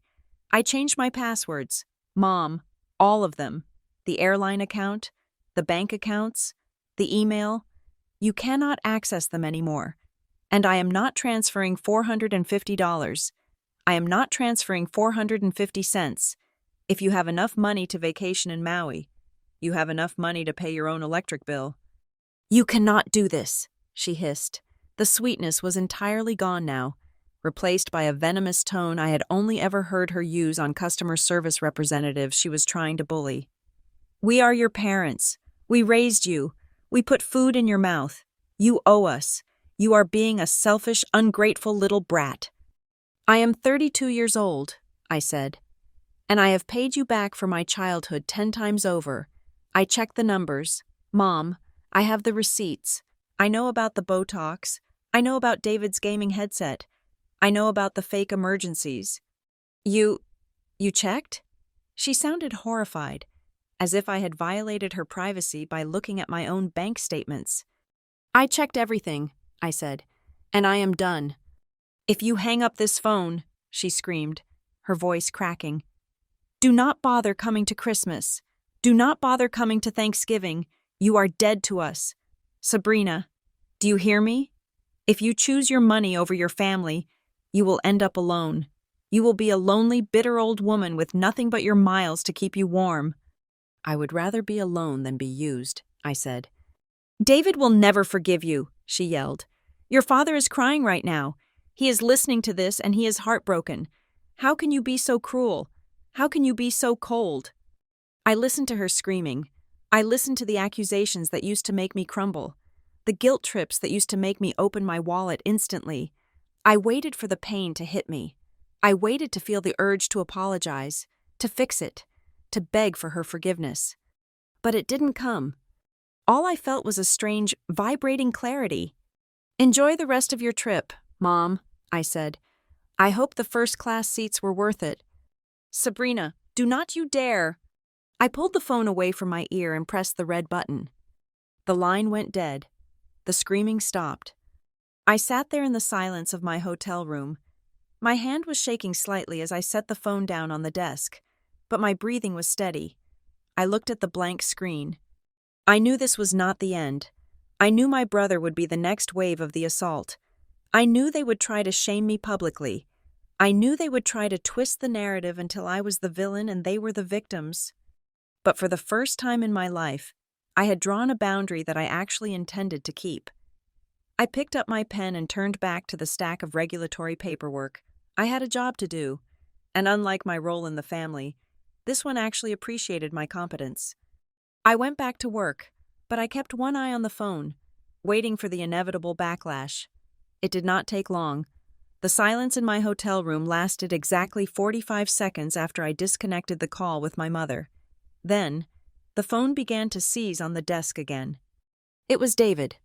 I changed my passwords. Mom, all of them. The airline account, the bank accounts, the email. You cannot access them anymore. And I am not transferring $450. I am not transferring 450 cents. If you have enough money to vacation in Maui, you have enough money to pay your own electric bill. You cannot do this, she hissed. The sweetness was entirely gone now, replaced by a venomous tone I had only ever heard her use on customer service representatives she was trying to bully. We are your parents. We raised you. We put food in your mouth. You owe us. You are being a selfish, ungrateful little brat. I am 32 years old, I said, and I have paid you back for my childhood 10 times over. I checked the numbers. Mom, I have the receipts. I know about the Botox. I know about David's gaming headset. I know about the fake emergencies. You checked? She sounded horrified, as if I had violated her privacy by looking at my own bank statements. I checked everything, I said, and I am done. If you hang up this phone, she screamed, her voice cracking. Do not bother coming to Christmas. Do not bother coming to Thanksgiving. You are dead to us. Sabrina, do you hear me? If you choose your money over your family, you will end up alone. You will be a lonely, bitter old woman with nothing but your miles to keep you warm. I would rather be alone than be used, I said. David will never forgive you, she yelled. Your father is crying right now. He is listening to this and he is heartbroken. How can you be so cruel? How can you be so cold? I listened to her screaming. I listened to the accusations that used to make me crumble, the guilt trips that used to make me open my wallet instantly. I waited for the pain to hit me. I waited to feel the urge to apologize, to fix it, to beg for her forgiveness. But it didn't come. All I felt was a strange, vibrating clarity. Enjoy the rest of your trip, Mom, I said. I hope the first-class seats were worth it. Sabrina, do not you dare! I pulled the phone away from my ear and pressed the red button. The line went dead. The screaming stopped. I sat there in the silence of my hotel room. My hand was shaking slightly as I set the phone down on the desk, but my breathing was steady. I looked at the blank screen. I knew this was not the end. I knew my brother would be the next wave of the assault. I knew they would try to shame me publicly. I knew they would try to twist the narrative until I was the villain and they were the victims. But for the first time in my life, I had drawn a boundary that I actually intended to keep. I picked up my pen and turned back to the stack of regulatory paperwork. I had a job to do, and unlike my role in the family, this one actually appreciated my competence. I went back to work, but I kept one eye on the phone, waiting for the inevitable backlash. It did not take long. The silence in my hotel room lasted exactly 45 seconds after I disconnected the call with my mother. Then, the phone began to seize on the desk again. It was David.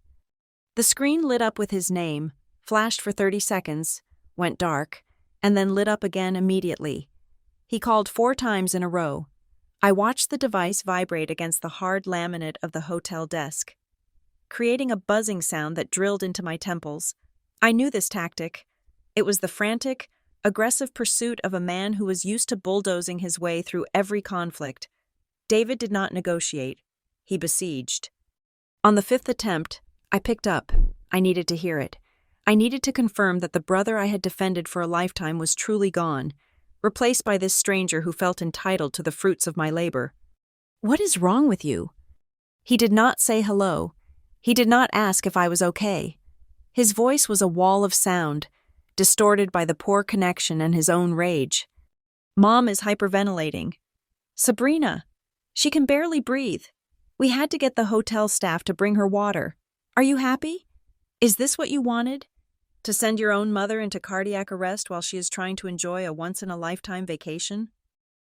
The screen lit up with his name, flashed for 30 seconds, went dark, and then lit up again immediately. He called 4 times in a row. I watched the device vibrate against the hard laminate of the hotel desk, creating a buzzing sound that drilled into my temples. I knew this tactic. It was the frantic, aggressive pursuit of a man who was used to bulldozing his way through every conflict. David did not negotiate. He besieged. On the 5th attempt, I picked up. I needed to hear it. I needed to confirm that the brother I had defended for a lifetime was truly gone, replaced by this stranger who felt entitled to the fruits of my labor. What is wrong with you? He did not say hello. He did not ask if I was okay. His voice was a wall of sound, distorted by the poor connection and his own rage. Mom is hyperventilating. Sabrina, she can barely breathe. We had to get the hotel staff to bring her water. Are you happy? Is this what you wanted? To send your own mother into cardiac arrest while she is trying to enjoy a once-in-a-lifetime vacation?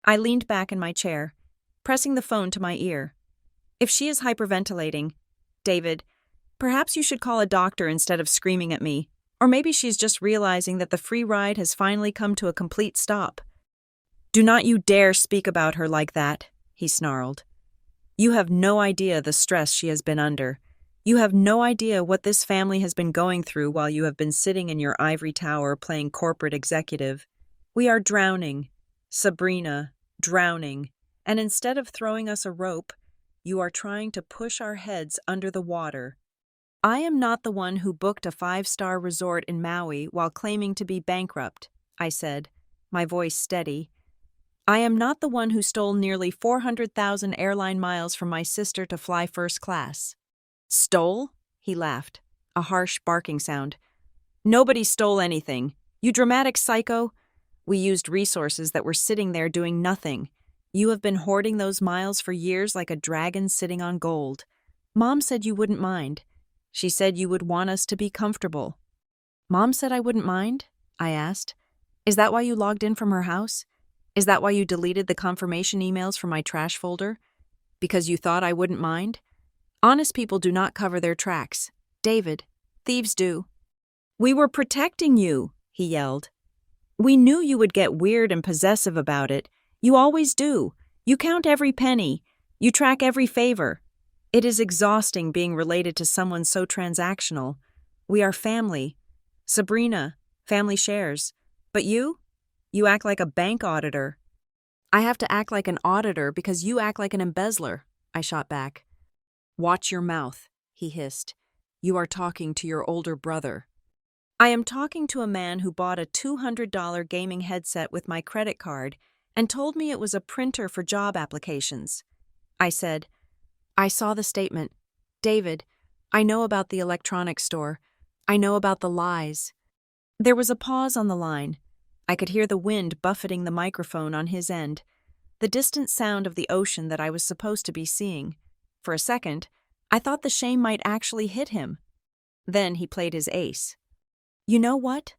I leaned back in my chair, pressing the phone to my ear. If she is hyperventilating, David, perhaps you should call a doctor instead of screaming at me, or maybe she's just realizing that the free ride has finally come to a complete stop. Do not you dare speak about her like that, he snarled. You have no idea the stress she has been under. You have no idea what this family has been going through while you have been sitting in your ivory tower playing corporate executive. We are drowning. Sabrina, drowning. And instead of throwing us a rope, you are trying to push our heads under the water. I am not the one who booked a 5-star resort in Maui while claiming to be bankrupt, I said, my voice steady. I am not the one who stole nearly 400,000 airline miles from my sister to fly first class. Stole? He laughed, a harsh barking sound. Nobody stole anything. You dramatic psycho. We used resources that were sitting there doing nothing. You have been hoarding those miles for years like a dragon sitting on gold. Mom said you wouldn't mind. She said you would want us to be comfortable. Mom said I wouldn't mind? I asked. Is that why you logged in from her house? Is that why you deleted the confirmation emails from my trash folder? Because you thought I wouldn't mind? Honest people do not cover their tracks. David, thieves do. We were protecting you, he yelled. We knew you would get weird and possessive about it. You always do. You count every penny. You track every favor. It is exhausting being related to someone so transactional. We are family. Sabrina, family shares. But you? You act like a bank auditor. I have to act like an auditor because you act like an embezzler, I shot back. Watch your mouth, he hissed. You are talking to your older brother. I am talking to a man who bought a $200 gaming headset with my credit card and told me it was a printer for job applications. I said, I saw the statement. David, I know about the electronics store. I know about the lies. There was a pause on the line. I could hear the wind buffeting the microphone on his end, the distant sound of the ocean that I was supposed to be seeing. For a second, I thought the shame might actually hit him. Then he played his ace. You know what?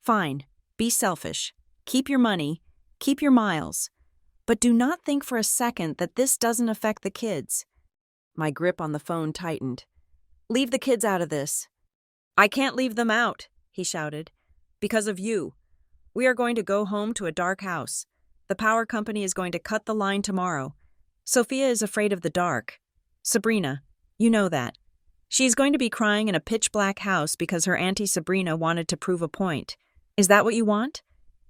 Fine, be selfish. Keep your money, keep your miles. But do not think for a second that this doesn't affect the kids. My grip on the phone tightened. Leave the kids out of this. I can't leave them out, he shouted. Because of you. We are going to go home to a dark house. The power company is going to cut the line tomorrow. Sophia is afraid of the dark. Sabrina, you know that. She is going to be crying in a pitch-black house because her Auntie Sabrina wanted to prove a point. Is that what you want?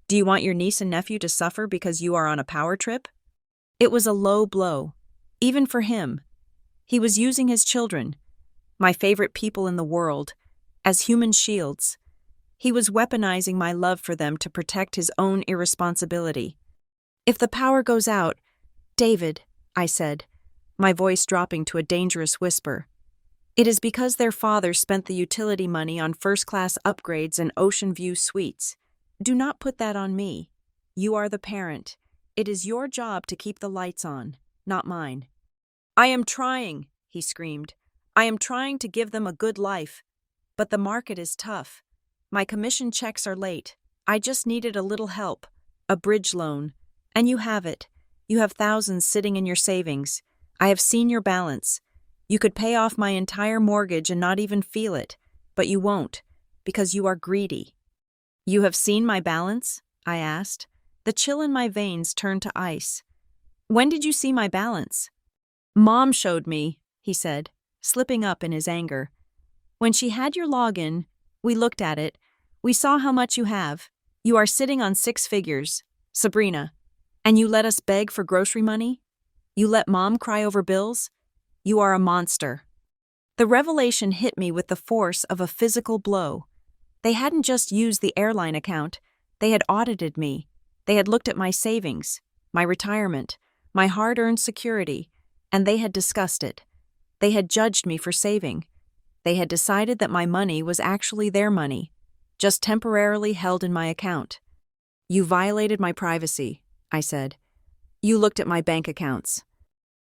Do you want your niece and nephew to suffer because you are on a power trip? It was a low blow, even for him. He was using his children, my favorite people in the world, as human shields. He was weaponizing my love for them to protect his own irresponsibility. If the power goes out, David, I said, my voice dropping to a dangerous whisper, it is because their father spent the utility money on first-class upgrades and ocean view suites. Do not put that on me. You are the parent. It is your job to keep the lights on, not mine. I am trying, he screamed. I am trying to give them a good life. But the market is tough. My commission checks are late. I just needed a little help, a bridge loan. And you have it. You have thousands sitting in your savings. I have seen your balance. You could pay off my entire mortgage and not even feel it, but you won't, because you are greedy. You have seen my balance? I asked. The chill in my veins turned to ice. When did you see my balance? Mom showed me, he said, slipping up in his anger. When she had your login, we looked at it. We saw how much you have. You are sitting on 6 figures, Sabrina. And you let us beg for grocery money? You let Mom cry over bills? You are a monster. The revelation hit me with the force of a physical blow. They hadn't just used the airline account. They had audited me. They had looked at my savings, my retirement, my hard-earned security, and they had discussed it. They had judged me for saving. They had decided that my money was actually their money, just temporarily held in my account. You violated my privacy, I said. You looked at my bank accounts.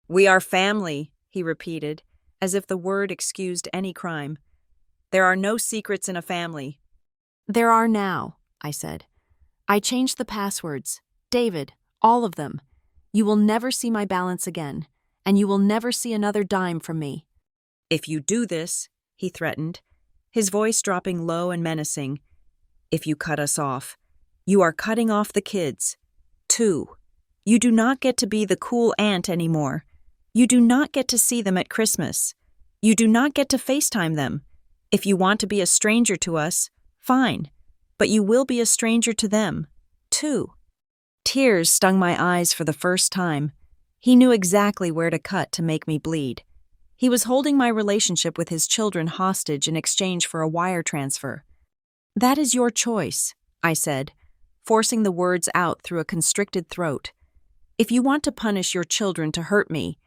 We are family, he repeated, as if the word excused any crime. There are no secrets in a family. There are now, I said. I changed the passwords. David, all of them. You will never see my balance again, and you will never see another dime from me. If you do this, he threatened, his voice dropping low and menacing, if you cut us off, you are cutting off the kids. 2. You do not get to be the cool aunt anymore. You do not get to see them at Christmas. You do not get to FaceTime them. If you want to be a stranger to us, fine, but you will be a stranger to them, too. Tears stung my eyes for the first time. He knew exactly where to cut to make me bleed. He was holding my relationship with his children hostage in exchange for a wire transfer. That is your choice, I said, forcing the words out through a constricted throat. If you want to punish your children to hurt me,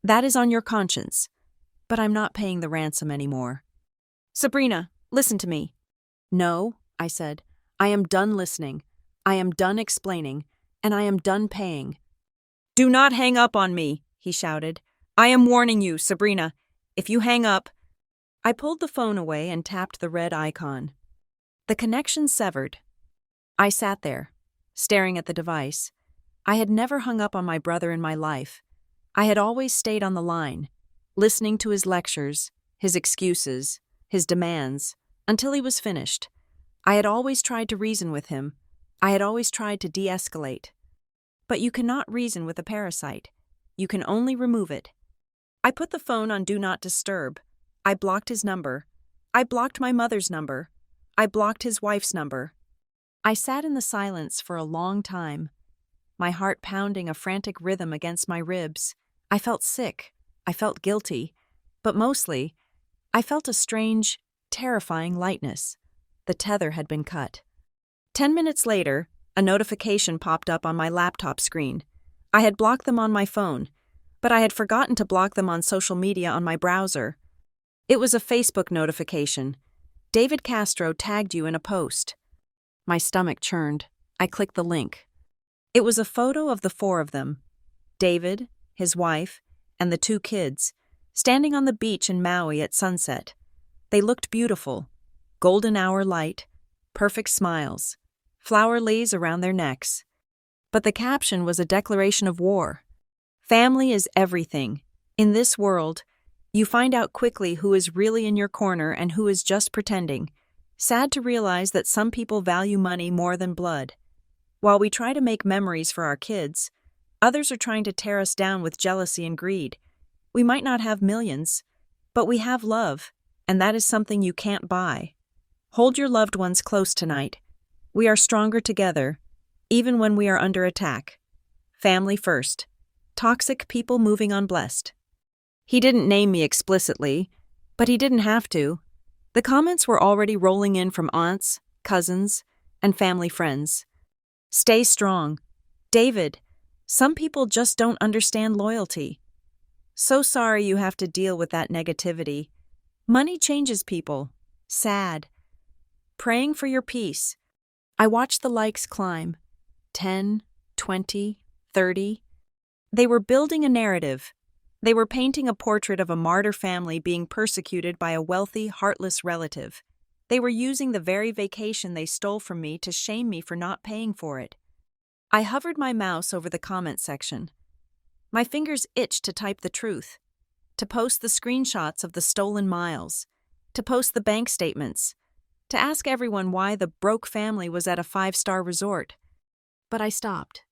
that is on your conscience. But I'm not paying the ransom anymore. Sabrina, listen to me. No, I said. I am done listening. I am done explaining. And I am done paying. Do not hang up on me, he shouted. I am warning you, Sabrina. If you hang up... I pulled the phone away and tapped the red icon. The connection severed. I sat there, staring at the device. I had never hung up on my brother in my life. I had always stayed on the line, listening to his lectures, his excuses, his demands, until he was finished. I had always tried to reason with him. I had always tried to de-escalate. But you cannot reason with a parasite. You can only remove it. I put the phone on Do Not Disturb. I blocked his number. I blocked my mother's number. I blocked his wife's number. I sat in the silence for a long time, my heart pounding a frantic rhythm against my ribs. I felt sick. I felt guilty. But mostly, I felt a strange, terrifying lightness. The tether had been cut. 10 minutes later, a notification popped up on my laptop screen. I had blocked them on my phone, but I had forgotten to block them on social media on my browser. It was a Facebook notification. David Castro tagged you in a post. My stomach churned. I clicked the link. It was a photo of the four of them, David, his wife, and the two kids, standing on the beach in Maui at sunset. They looked beautiful. Golden hour light, perfect smiles, flower leaves around their necks. But the caption was a declaration of war. Family is everything. In this world, you find out quickly who is really in your corner and who is just pretending. Sad to realize that some people value money more than blood. While we try to make memories for our kids, others are trying to tear us down with jealousy and greed. We might not have millions, but we have love, and that is something you can't buy. Hold your loved ones close tonight. We are stronger together, even when we are under attack. Family first. Toxic people moving unblessed. He didn't name me explicitly, but he didn't have to. The comments were already rolling in from aunts, cousins, and family friends. Stay strong. David, some people just don't understand loyalty. So sorry you have to deal with that negativity. Money changes people. Sad. Praying for your peace. I watched the likes climb. 10, 20, 30. They were building a narrative. They were painting a portrait of a martyr family being persecuted by a wealthy, heartless relative. They were using the very vacation they stole from me to shame me for not paying for it. I hovered my mouse over the comment section. My fingers itched to type the truth, to post the screenshots of the stolen miles, to post the bank statements, to ask everyone why the broke family was at a 5-star resort. But I stopped.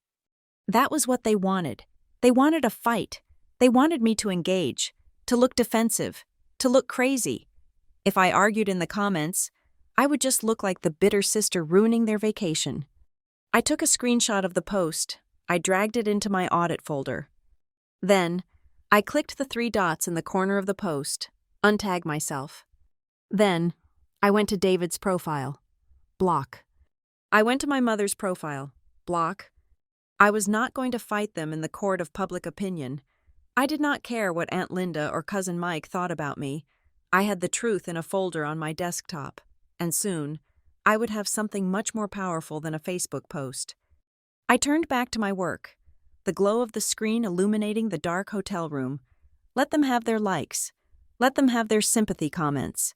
That was what they wanted. They wanted a fight. They wanted me to engage, to look defensive, to look crazy. If I argued in the comments, I would just look like the bitter sister ruining their vacation. I took a screenshot of the post. I dragged it into my audit folder. Then, I clicked the 3 dots in the corner of the post, untag myself. Then, I went to David's profile. Block. I went to my mother's profile. Block. I was not going to fight them in the court of public opinion. I did not care what Aunt Linda or Cousin Mike thought about me. I had the truth in a folder on my desktop, and soon, I would have something much more powerful than a Facebook post. I turned back to my work, the glow of the screen illuminating the dark hotel room. Let them have their likes. Let them have their sympathy comments.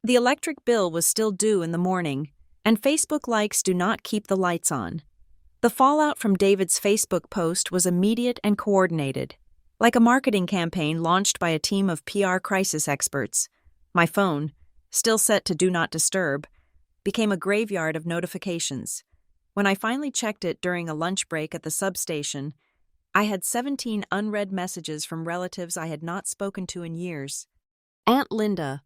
The electric bill was still due in the morning, and Facebook likes do not keep the lights on. The fallout from David's Facebook post was immediate and coordinated, like a marketing campaign launched by a team of PR crisis experts. My phone, still set to Do Not Disturb, became a graveyard of notifications. When I finally checked it during a lunch break at the substation, I had 17 unread messages from relatives I had not spoken to in years. Aunt Linda,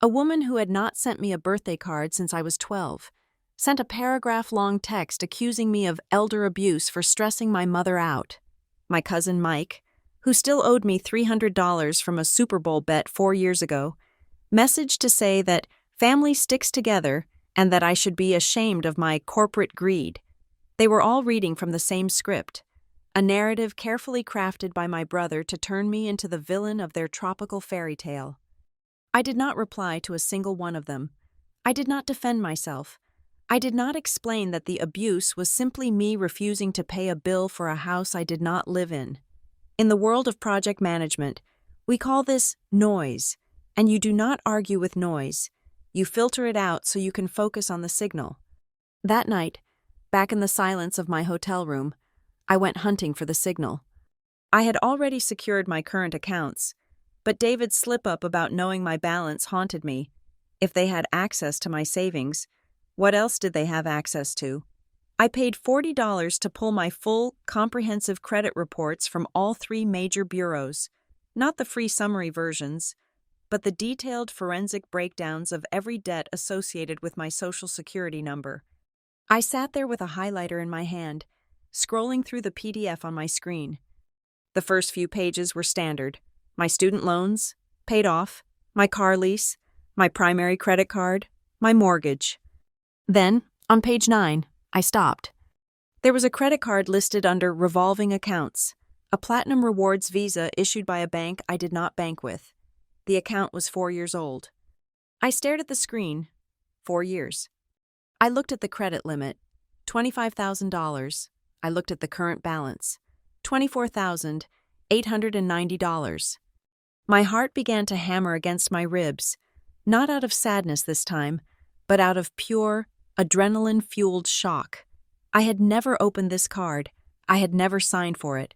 a woman who had not sent me a birthday card since I was 12, sent a paragraph-long text accusing me of elder abuse for stressing my mother out. My cousin Mike, who still owed me $300 from a Super Bowl bet 4 years ago, messaged to say that family sticks together and that I should be ashamed of my corporate greed. They were all reading from the same script, a narrative carefully crafted by my brother to turn me into the villain of their tropical fairy tale. I did not reply to a single one of them. I did not defend myself. I did not explain that the abuse was simply me refusing to pay a bill for a house I did not live in. In the world of project management, we call this noise, and you do not argue with noise. You filter it out so you can focus on the signal. That night, back in the silence of my hotel room, I went hunting for the signal. I had already secured my current accounts, but David's slip-up about knowing my balance haunted me. If they had access to my savings, what else did they have access to? I paid $40 to pull my full, comprehensive credit reports from all 3 major bureaus, not the free summary versions, but the detailed forensic breakdowns of every debt associated with my Social Security number. I sat there with a highlighter in my hand, scrolling through the PDF on my screen. The first few pages were standard. My student loans, paid off, my car lease, my primary credit card, my mortgage. Then, on page 9, I stopped. There was a credit card listed under revolving accounts, a Platinum Rewards Visa issued by a bank I did not bank with. The account was 4 years old. I stared at the screen. 4 years. I looked at the credit limit, $25,000. I looked at the current balance, $24,890. My heart began to hammer against my ribs, not out of sadness this time, but out of pure, adrenaline-fueled shock. I had never opened this card. I had never signed for it.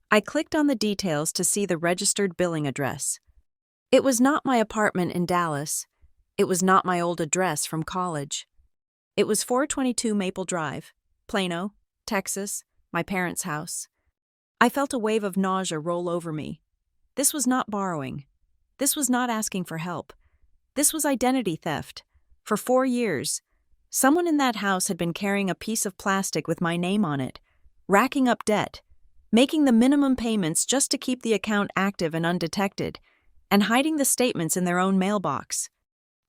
I clicked on the details to see the registered billing address. It was not my apartment in Dallas. It was not my old address from college. It was 422 Maple Drive, Plano, Texas, my parents' house. I felt a wave of nausea roll over me. This was not borrowing. This was not asking for help. This was identity theft. For 4 years, someone in that house had been carrying a piece of plastic with my name on it, racking up debt, making the minimum payments just to keep the account active and undetected, and hiding the statements in their own mailbox.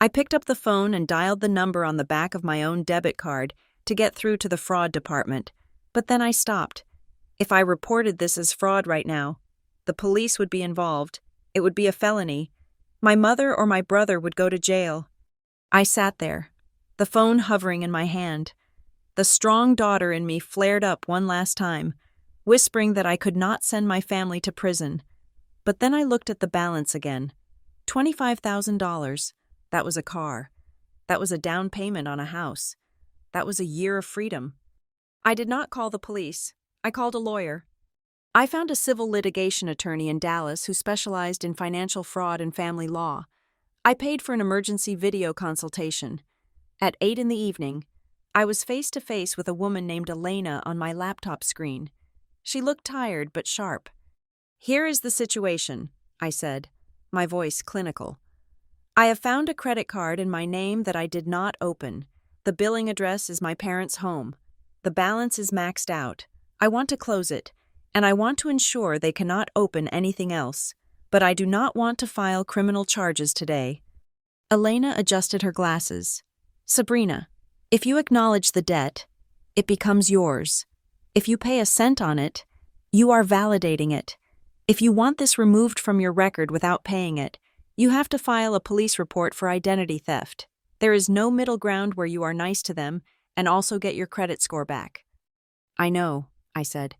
I picked up the phone and dialed the number on the back of my own debit card to get through to the fraud department, but then I stopped. If I reported this as fraud right now, the police would be involved. It would be a felony. My mother or my brother would go to jail. I sat there, the phone hovering in my hand. The strong daughter in me flared up one last time, whispering that I could not send my family to prison. But then I looked at the balance again. $25,000. That was a car. That was a down payment on a house. That was a year of freedom. I did not call the police. I called a lawyer. I found a civil litigation attorney in Dallas who specialized in financial fraud and family law. I paid for an emergency video consultation. At 8 in the evening, I was face to face with a woman named Elena on my laptop screen. She looked tired but sharp. "Here is the situation," I said, my voice clinical. "I have found a credit card in my name that I did not open. The billing address is my parents' home. The balance is maxed out. I want to close it, and I want to ensure they cannot open anything else, but I do not want to file criminal charges today." Elena adjusted her glasses. "Sabrina, if you acknowledge the debt, it becomes yours. If you pay a cent on it, you are validating it. If you want this removed from your record without paying it, you have to file a police report for identity theft. There is no middle ground where you are nice to them and also get your credit score back." "I know," I said.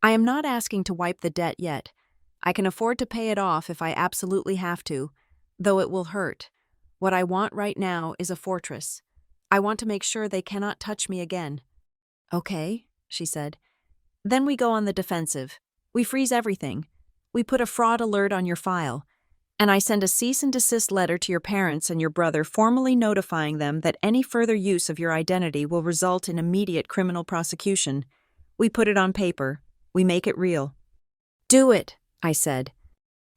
"I am not asking to wipe the debt yet. I can afford to pay it off if I absolutely have to, though it will hurt. What I want right now is a fortress. I want to make sure they cannot touch me again." "Okay," she said. "Then we go on the defensive. We freeze everything. We put a fraud alert on your file, and I send a cease and desist letter to your parents and your brother formally notifying them that any further use of your identity will result in immediate criminal prosecution. We put it on paper. We make it real. Do it, I said.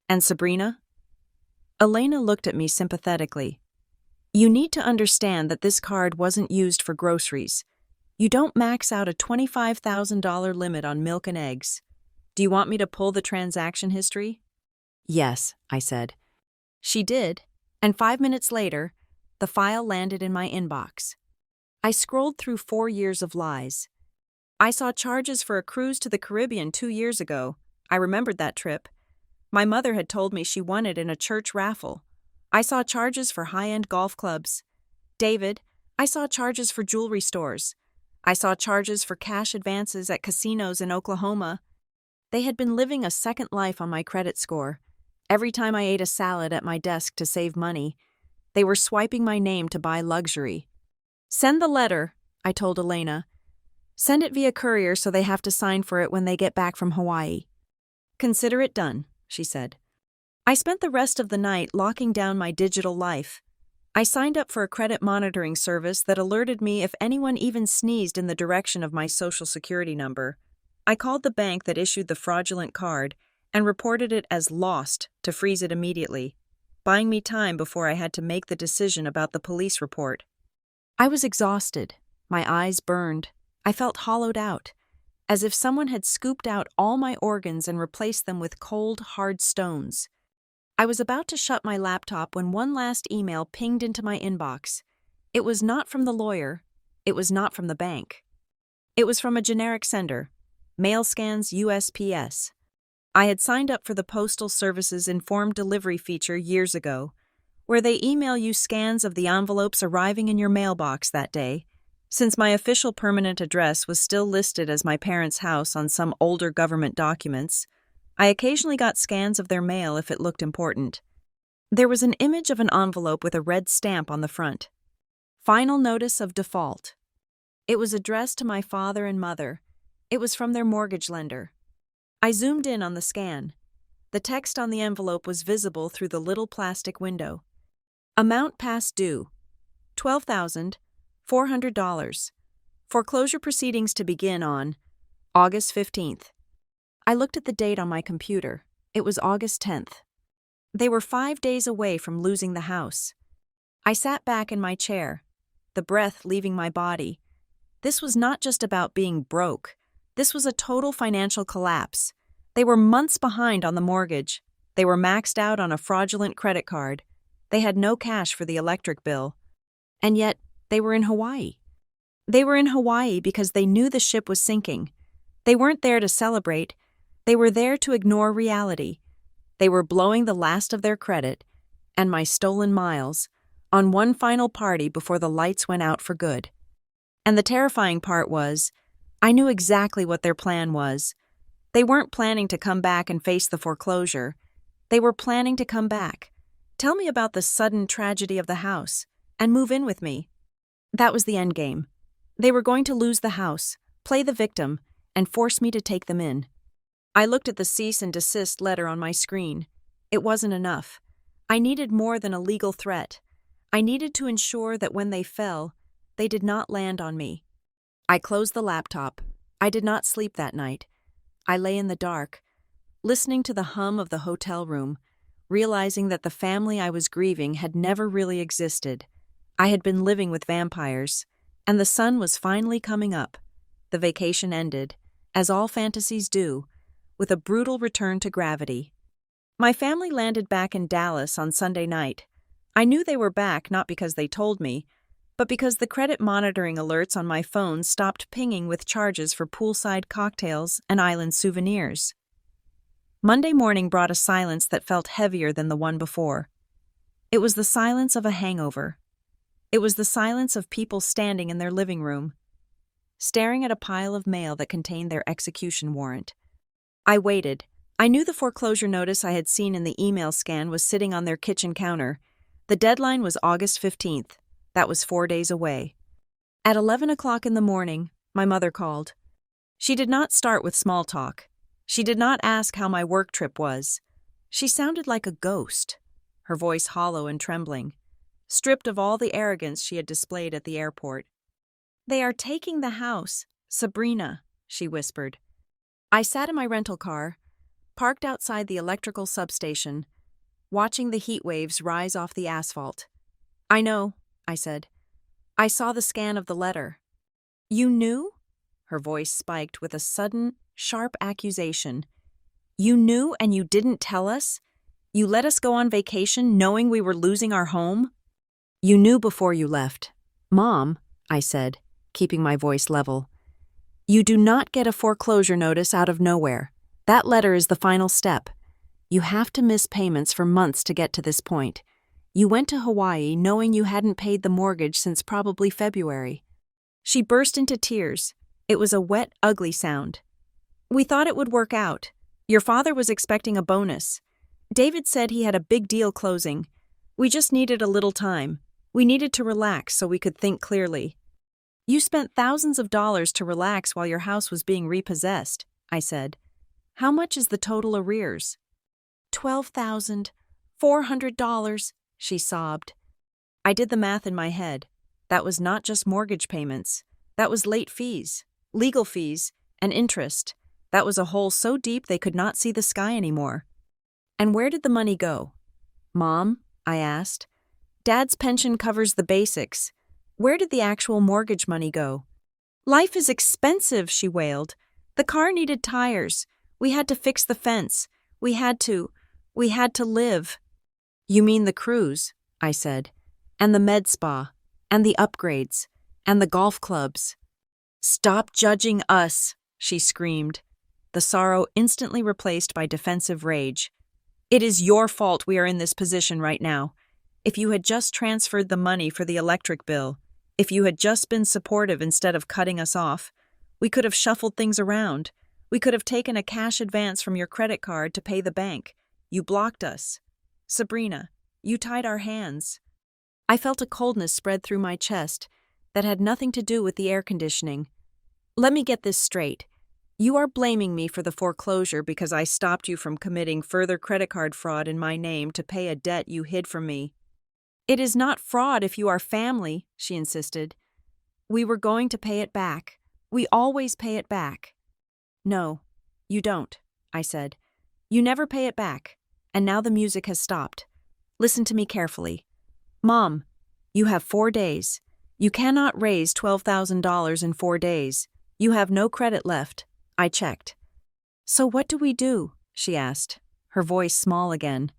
And Sabrina? Elena looked at me sympathetically. You need to understand that this card wasn't used for groceries. You don't max out a $25,000 limit on milk and eggs. Do you want me to pull the transaction history? Yes, I said. She did, and 5 minutes later, the file landed in my inbox. I scrolled through 4 years of lies. I saw charges for a cruise to the Caribbean 2 years ago. I remembered that trip. My mother had told me she won it in a church raffle. I saw charges for high-end golf clubs. David, I saw charges for jewelry stores. I saw charges for cash advances at casinos in Oklahoma. They had been living a second life on my credit score. Every time I ate a salad at my desk to save money, they were swiping my name to buy luxury. Send the letter, I told Elena. Send it via courier so they have to sign for it when they get back from Hawaii. Consider it done, she said. I spent the rest of the night locking down my digital life. I signed up for a credit monitoring service that alerted me if anyone even sneezed in the direction of my social security number. I called the bank that issued the fraudulent card and reported it as lost to freeze it immediately, buying me time before I had to make the decision about the police report. I was exhausted. My eyes burned. I felt hollowed out, as if someone had scooped out all my organs and replaced them with cold, hard stones. I was about to shut my laptop when one last email pinged into my inbox. It was not from the lawyer. It was not from the bank. It was from a generic sender, Mailscan's USPS. I had signed up for the Postal Service's informed delivery feature years ago, where they email you scans of the envelopes arriving in your mailbox that day. Since my official permanent address was still listed as my parents' house on some older government documents, I occasionally got scans of their mail if it looked important. There was an image of an envelope with a red stamp on the front. Final notice of default. It was addressed to my father and mother. It was from their mortgage lender. I zoomed in on the scan. The text on the envelope was visible through the little plastic window. Amount past due, $12,400. Foreclosure proceedings to begin on August 15th. I looked at the date on my computer. It was August 10th. They were 5 days away from losing the house. I sat back in my chair, the breath leaving my body. This was not just about being broke. This was a total financial collapse. They were months behind on the mortgage. They were maxed out on a fraudulent credit card. They had no cash for the electric bill. And yet, they were in Hawaii. They were in Hawaii because they knew the ship was sinking. They weren't there to celebrate. They were there to ignore reality. They were blowing the last of their credit, and my stolen miles, on one final party before the lights went out for good. And the terrifying part was, I knew exactly what their plan was. They weren't planning to come back and face the foreclosure. They were planning to come back, tell me about the sudden tragedy of the house, and move in with me. That was the end game. They were going to lose the house, play the victim, and force me to take them in. I looked at the cease and desist letter on my screen. It wasn't enough. I needed more than a legal threat. I needed to ensure that when they fell, they did not land on me. I closed the laptop. I did not sleep that night. I lay in the dark, listening to the hum of the hotel room, realizing that the family I was grieving had never really existed. I had been living with vampires, and the sun was finally coming up. The vacation ended, as all fantasies do, with a brutal return to gravity. My family landed back in Dallas on Sunday night. I knew they were back not because they told me, but because the credit monitoring alerts on my phone stopped pinging with charges for poolside cocktails and island souvenirs. Monday morning brought a silence that felt heavier than the one before. It was the silence of a hangover. It was the silence of people standing in their living room, staring at a pile of mail that contained their execution warrant. I waited. I knew the foreclosure notice I had seen in the email scan was sitting on their kitchen counter. The deadline was August 15th. That was 4 days away. At 11 o'clock in the morning, my mother called. She did not start with small talk. She did not ask how my work trip was. She sounded like a ghost, her voice hollow and trembling, stripped of all the arrogance she had displayed at the airport. "They are taking the house, Sabrina," she whispered. I sat in my rental car, parked outside the electrical substation, watching the heat waves rise off the asphalt. "I know," I said. "I saw the scan of the letter." "You knew?" Her voice spiked with a sudden, sharp accusation. "You knew and you didn't tell us? You let us go on vacation knowing we were losing our home?" "You knew before you left." "Mom," I said, keeping my voice level, "you do not get a foreclosure notice out of nowhere. That letter is the final step. You have to miss payments for months to get to this point. You went to Hawaii knowing you hadn't paid the mortgage since probably February." She burst into tears. It was a wet, ugly sound. "We thought it would work out. Your father was expecting a bonus. David said he had a big deal closing. We just needed a little time. We needed to relax so we could think clearly." "You spent thousands of dollars to relax while your house was being repossessed," I said. "How much is the total arrears?" $12,400, she sobbed. I did the math in my head. That was not just mortgage payments. That was late fees, legal fees, and interest. That was a hole so deep they could not see the sky anymore. "And where did the money go?" "Mom," I asked, "Dad's pension covers the basics. Where did the actual mortgage money go?" "Life is expensive," she wailed. "The car needed tires. We had to fix the fence. We had to live." "You mean the cruise," I said, "and the med spa, and the upgrades, and the golf clubs." "Stop judging us," she screamed, the sorrow instantly replaced by defensive rage. "It is your fault we are in this position right now. If you had just transferred the money for the electric bill, if you had just been supportive instead of cutting us off, we could have shuffled things around. We could have taken a cash advance from your credit card to pay the bank. You blocked us. Sabrina, you tied our hands." I felt a coldness spread through my chest that had nothing to do with the air conditioning. "Let me get this straight. You are blaming me for the foreclosure because I stopped you from committing further credit card fraud in my name to pay a debt you hid from me." "It is not fraud if you are family," she insisted. "We were going to pay it back. We always pay it back." "No, you don't," I said. "You never pay it back, and now the music has stopped. Listen to me carefully. Mom, you have 4 days. You cannot raise $12,000 in 4 days. You have no credit left. I checked." "So what do we do?" she asked, her voice small again.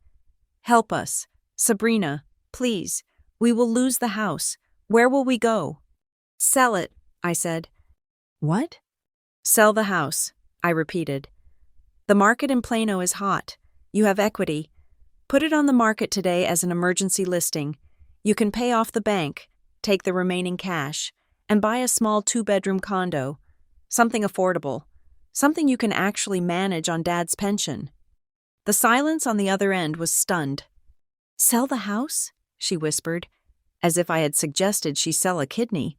"Help us. Sabrina, please. We will lose the house. Where will we go?" "Sell it," I said. "What?" "Sell the house," I repeated. "The market in Plano is hot. You have equity. Put it on the market today as an emergency listing. You can pay off the bank, take the remaining cash, and buy a small 2-bedroom condo. Something affordable. Something you can actually manage on Dad's pension." The silence on the other end was stunned. "Sell the house?" she whispered, as if I had suggested she sell a kidney.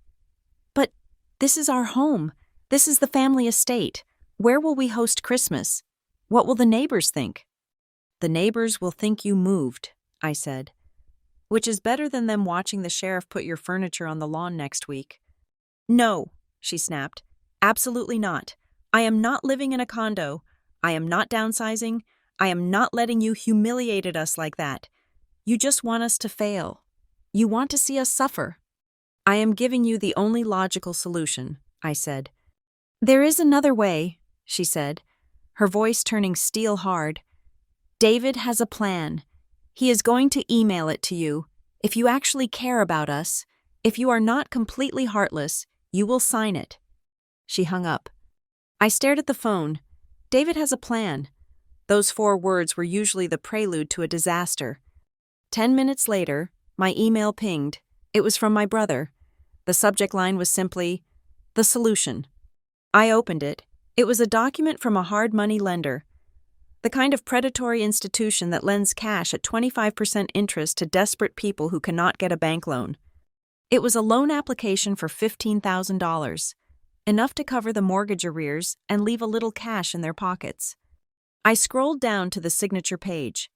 "But this is our home. This is the family estate. Where will we host Christmas? What will the neighbors think?" "The neighbors will think you moved," I said. "Which is better than them watching the sheriff put your furniture on the lawn next week." "No," she snapped. "Absolutely not. I am not living in a condo. I am not downsizing. I am not letting you humiliate us like that. You just want us to fail. You want to see us suffer." "I am giving you the only logical solution," I said. "There is another way," she said, her voice turning steel hard. "David has a plan. He is going to email it to you. If you actually care about us, if you are not completely heartless, you will sign it." She hung up. I stared at the phone. David has a plan. Those 4 words were usually the prelude to a disaster. 10 minutes later, my email pinged. It was from my brother. The subject line was simply, "The solution." I opened it. It was a document from a hard money lender. The kind of predatory institution that lends cash at 25% interest to desperate people who cannot get a bank loan. It was a loan application for $15,000, enough to cover the mortgage arrears and leave a little cash in their pockets. I scrolled down to the signature page.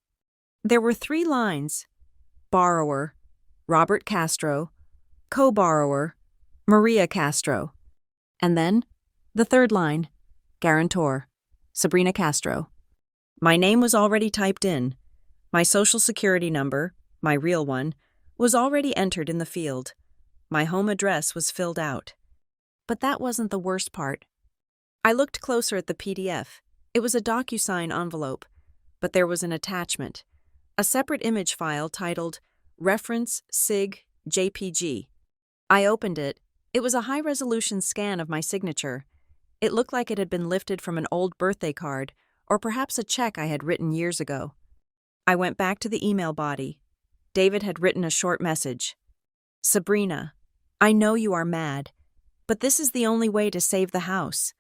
There were 3 lines. Borrower, Robert Castro. Co-borrower, Maria Castro. And then, the 3rd line, guarantor. Sabrina Castro. My name was already typed in. My social security number, my real one, was already entered in the field. My home address was filled out. But that wasn't the worst part. I looked closer at the PDF. It was a DocuSign envelope, but there was an attachment, a separate image file titled Reference SIG JPG. I opened it. It was a high-resolution scan of my signature. It looked like it had been lifted from an old birthday card, or perhaps a check I had written years ago. I went back to the email body. David had written a short message. Sabrina, I know you are mad, but this is the only way to save the house.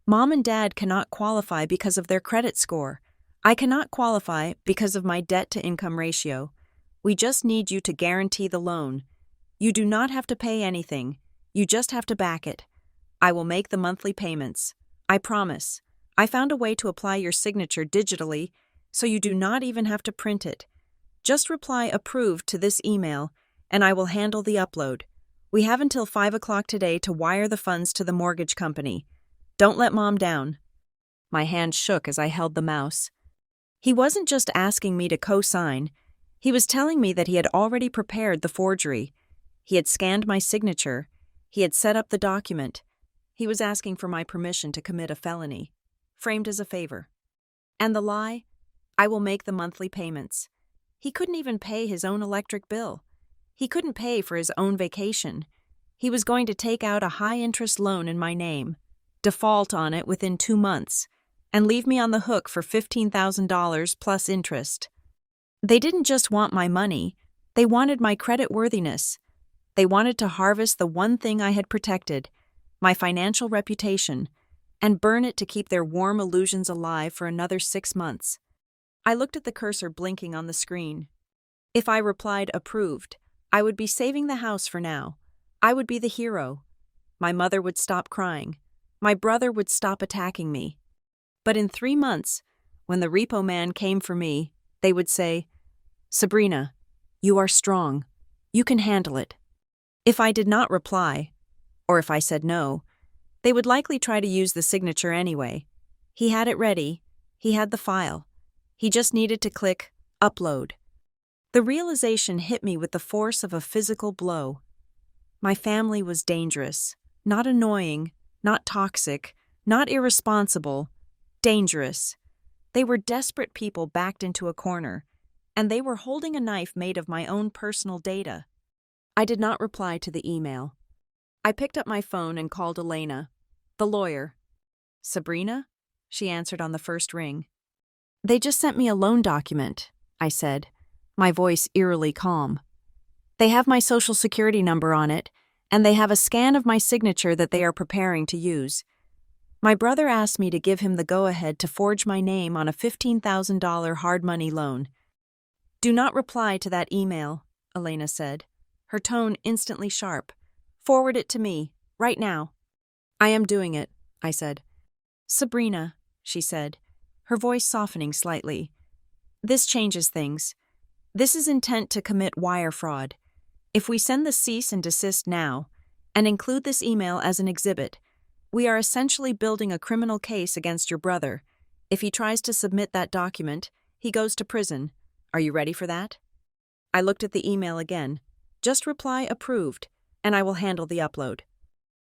Mom and Dad cannot qualify because of their credit score. I cannot qualify because of my debt-to-income ratio. We just need you to guarantee the loan. You do not have to pay anything. You just have to back it. I will make the monthly payments. I promise. I found a way to apply your signature digitally, so you do not even have to print it. Just reply approved to this email, and I will handle the upload. We have until 5 o'clock today to wire the funds to the mortgage company. Don't let Mom down. My hand shook as I held the mouse. He wasn't just asking me to co-sign. He was telling me that he had already prepared the forgery. He had scanned my signature. He had set up the document. He was asking for my permission to commit a felony, framed as a favor. And the lie? I will make the monthly payments. He couldn't even pay his own electric bill. He couldn't pay for his own vacation. He was going to take out a high-interest loan in my name, default on it within 2 months, and leave me on the hook for $15,000 plus interest. They didn't just want my money, they wanted my creditworthiness. They wanted to harvest the one thing I had protected, my financial reputation, and burn it to keep their warm illusions alive for another 6 months. I looked at the cursor blinking on the screen. If I replied approved, I would be saving the house for now. I would be the hero. My mother would stop crying. My brother would stop attacking me. But in 3 months, when the repo man came for me, they would say, Sabrina, you are strong. You can handle it. If I did not reply, or if I said no, they would likely try to use the signature anyway. He had it ready. He had the file. He just needed to click upload. The realization hit me with the force of a physical blow. My family was dangerous, not annoying, not toxic, not irresponsible, dangerous. They were desperate people backed into a corner, and they were holding a knife made of my own personal data. I did not reply to the email. I picked up my phone and called Elena, the lawyer. Sabrina? She answered on the first ring. They just sent me a loan document, I said, my voice eerily calm. They have my social security number on it, and they have a scan of my signature that they are preparing to use. My brother asked me to give him the go-ahead to forge my name on a $15,000 hard money loan. Do not reply to that email, Elena said, her tone instantly sharp. Forward it to me, right now. I am doing it, I said. Sabrina, she said, her voice softening slightly. This changes things. This is intent to commit wire fraud. If we send the cease and desist now, and include this email as an exhibit, we are essentially building a criminal case against your brother. If he tries to submit that document, he goes to prison. Are you ready for that? I looked at the email again. Just reply approved, and I will handle the upload.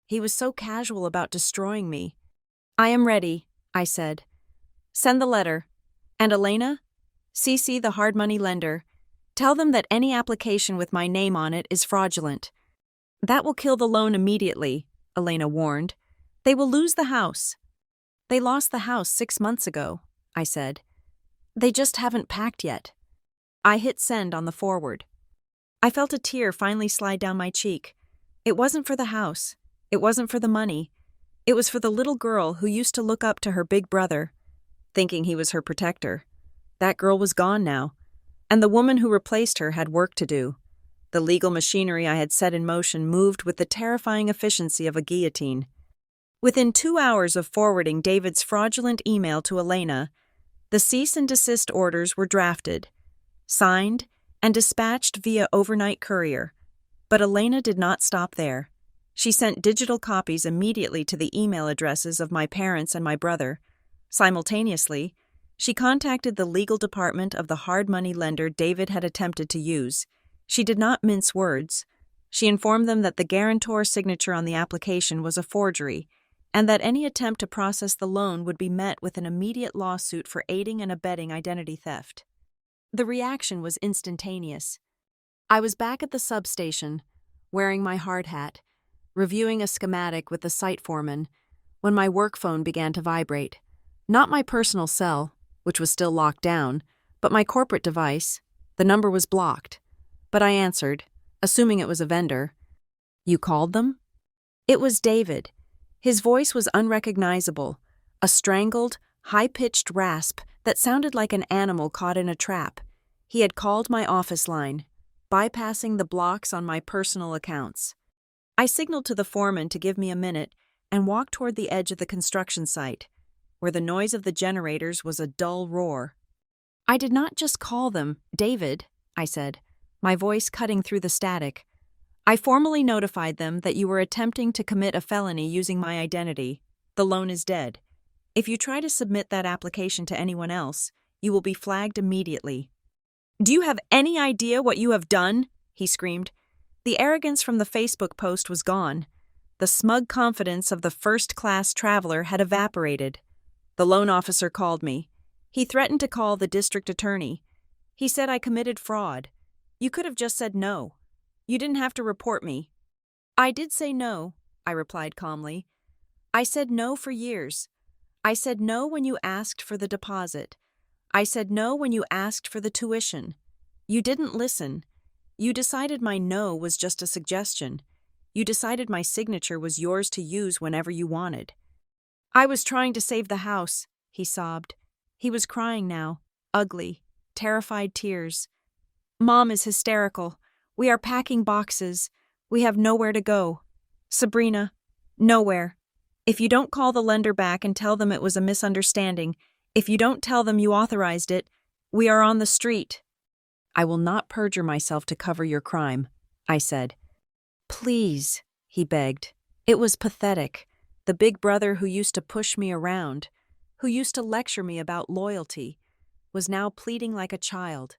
He was so casual about destroying me. I am ready, I said. Send the letter. And Elena? CC the hard money lender. Tell them that any application with my name on it is fraudulent. That will kill the loan immediately, Elena warned. They will lose the house. They lost the house 6 months ago, I said. They just haven't packed yet. I hit send on the forward. I felt a tear finally slide down my cheek. It wasn't for the house. It wasn't for the money. It was for the little girl who used to look up to her big brother, thinking he was her protector. That girl was gone now, and the woman who replaced her had work to do. The legal machinery I had set in motion moved with the terrifying efficiency of a guillotine. Within 2 hours of forwarding David's fraudulent email to Elena, the cease and desist orders were drafted, signed, and dispatched via overnight courier. But Elena did not stop there. She sent digital copies immediately to the email addresses of my parents and my brother, Simultaneously, she contacted the legal department of the hard money lender David had attempted to use. She did not mince words. She informed them that the guarantor's signature on the application was a forgery, and that any attempt to process the loan would be met with an immediate lawsuit for aiding and abetting identity theft. The reaction was instantaneous. I was back at the substation, wearing my hard hat, reviewing a schematic with the site foreman, when my work phone began to vibrate. Not my personal cell, which was still locked down, but my corporate device. The number was blocked, but I answered, assuming it was a vendor. "You called them?" It was David. His voice was unrecognizable, a strangled, high-pitched rasp that sounded like an animal caught in a trap. He had called my office line, bypassing the blocks on my personal accounts. I signaled to the foreman to give me a minute and walked toward the edge of the construction site, where the noise of the generators was a dull roar. "I did not just call them, David," I said, my voice cutting through the static. "I formally notified them that you were attempting to commit a felony using my identity. The loan is dead. If you try to submit that application to anyone else, you will be flagged immediately." "Do you have any idea what you have done?" he screamed. The arrogance from the Facebook post was gone. The smug confidence of the first-class traveler had evaporated. The loan officer called me. He threatened to call the district attorney. He said I committed fraud. "You could have just said no. You didn't have to report me." "I did say no," I replied calmly. "I said no for years. I said no when you asked for the deposit. I said no when you asked for the tuition. You didn't listen. You decided my no was just a suggestion. You decided my signature was yours to use whenever you wanted." "I was trying to save the house," he sobbed. He was crying now, ugly, terrified tears. "Mom is hysterical. We are packing boxes. We have nowhere to go. Sabrina, nowhere. If you don't call the lender back and tell them it was a misunderstanding, if you don't tell them you authorized it, we are on the street." "I will not perjure myself to cover your crime," I said. "Please," he begged. It was pathetic. The big brother who used to push me around, who used to lecture me about loyalty, was now pleading like a child.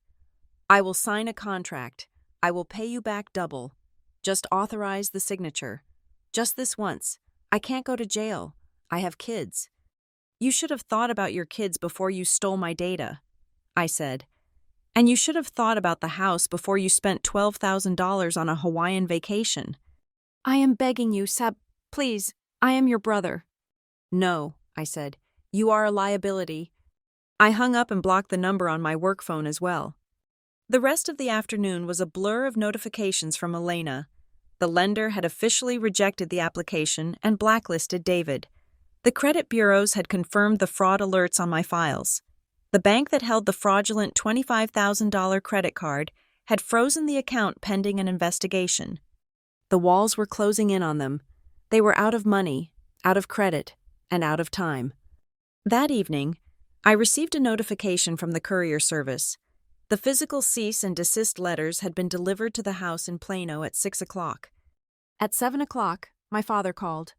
"I will sign a contract. I will pay you back double. Just authorize the signature. Just this once. I can't go to jail. I have kids." "You should have thought about your kids before you stole my data," I said. "And you should have thought about the house before you spent $12,000 on a Hawaiian vacation." "I am begging you, please, I am your brother." "No," I said. "You are a liability." I hung up and blocked the number on my work phone as well. The rest of the afternoon was a blur of notifications from Elena. The lender had officially rejected the application and blacklisted David. The credit bureaus had confirmed the fraud alerts on my files. The bank that held the fraudulent $25,000 credit card had frozen the account pending an investigation. The walls were closing in on them. They were out of money, out of credit, and out of time. That evening, I received a notification from the courier service. The physical cease and desist letters had been delivered to the house in Plano at 6 o'clock. At 7 o'clock, my father called.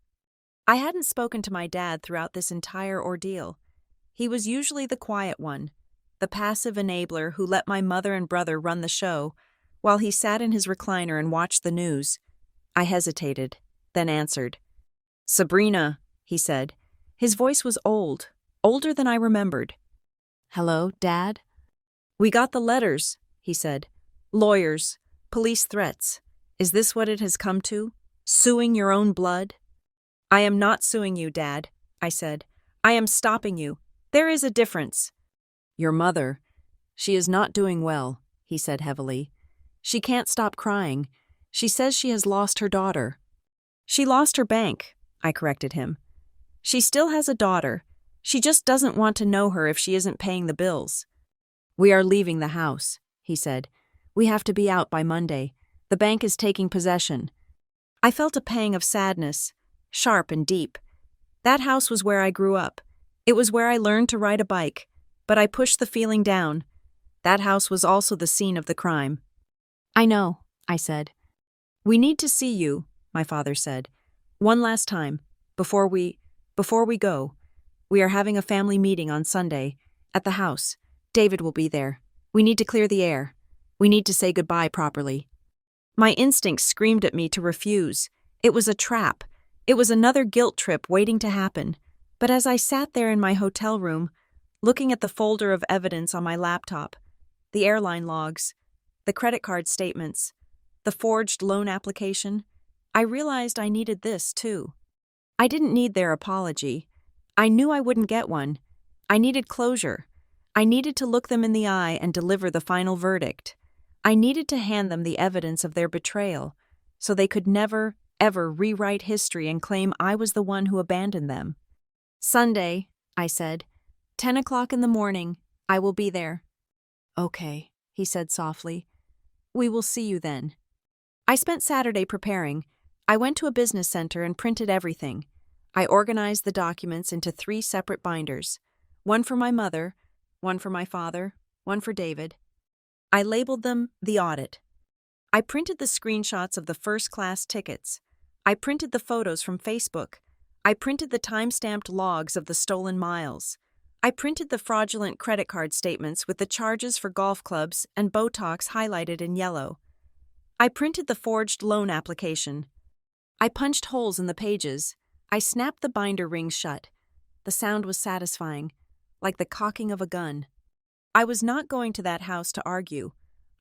I hadn't spoken to my dad throughout this entire ordeal. He was usually the quiet one, the passive enabler who let my mother and brother run the show, while he sat in his recliner and watched the news. I hesitated, then answered. "Sabrina," he said. His voice was old, older than I remembered. "Hello, Dad?" "We got the letters," he said. "Lawyers, police threats. Is this what it has come to? Suing your own blood?" "I am not suing you, Dad," I said. "I am stopping you. There is a difference." "Your mother, she is not doing well," he said heavily. "She can't stop crying. She says she has lost her daughter." "She lost her bank," I corrected him. "She still has a daughter. She just doesn't want to know her if she isn't paying the bills." "We are leaving the house," he said. "We have to be out by Monday. The bank is taking possession." I felt a pang of sadness, sharp and deep. That house was where I grew up. It was where I learned to ride a bike, but I pushed the feeling down. That house was also the scene of the crime. "I know," I said. "We need to see you," my father said. "One last time, before we go. We are having a family meeting on Sunday. At the house. David will be there. We need to clear the air. We need to say goodbye properly. My instincts screamed at me to refuse. It was a trap. It was another guilt trip waiting to happen. But as I sat there in my hotel room, looking at the folder of evidence on my laptop, the airline logs, the credit card statements, the forged loan application, I realized I needed this too. I didn't need their apology. I knew I wouldn't get one. I needed closure. I needed to look them in the eye and deliver the final verdict. I needed to hand them the evidence of their betrayal, so they could never, ever rewrite history and claim I was the one who abandoned them. Sunday, I said. 10 o'clock in the morning. I will be there. Okay, he said softly. We will see you then. I spent Saturday preparing. I went to a business center and printed everything. I organized the documents into 3 separate binders. One for my mother, one for my father, one for David. I labeled them the audit. I printed the screenshots of the first-class tickets. I printed the photos from Facebook. I printed the time-stamped logs of the stolen miles. I printed the fraudulent credit card statements with the charges for golf clubs and Botox highlighted in yellow. I printed the forged loan application. I punched holes in the pages. I snapped the binder rings shut. The sound was satisfying, like the cocking of a gun. I was not going to that house to argue.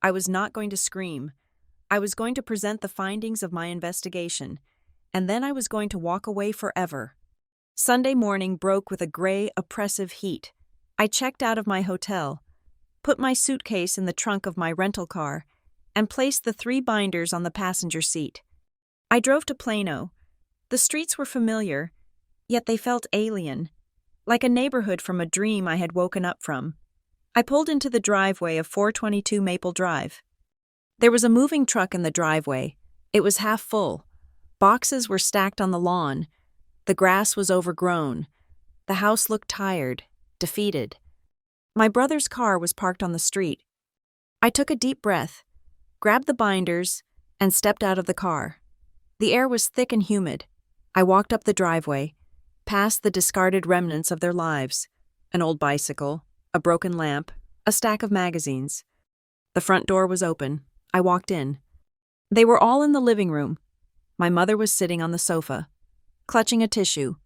I was not going to scream. I was going to present the findings of my investigation, and then I was going to walk away forever. Sunday morning broke with a gray, oppressive heat. I checked out of my hotel, put my suitcase in the trunk of my rental car, and placed the 3 binders on the passenger seat. I drove to Plano. The streets were familiar, yet they felt alien, like a neighborhood from a dream I had woken up from. I pulled into the driveway of 422 Maple Drive. There was a moving truck in the driveway. It was half full. Boxes were stacked on the lawn. The grass was overgrown. The house looked tired, defeated. My brother's car was parked on the street. I took a deep breath, grabbed the binders, and stepped out of the car. The air was thick and humid. I walked up the driveway, past the discarded remnants of their lives, an old bicycle, a broken lamp, a stack of magazines. The front door was open. I walked in. They were all in the living room. My mother was sitting on the sofa, clutching a tissue.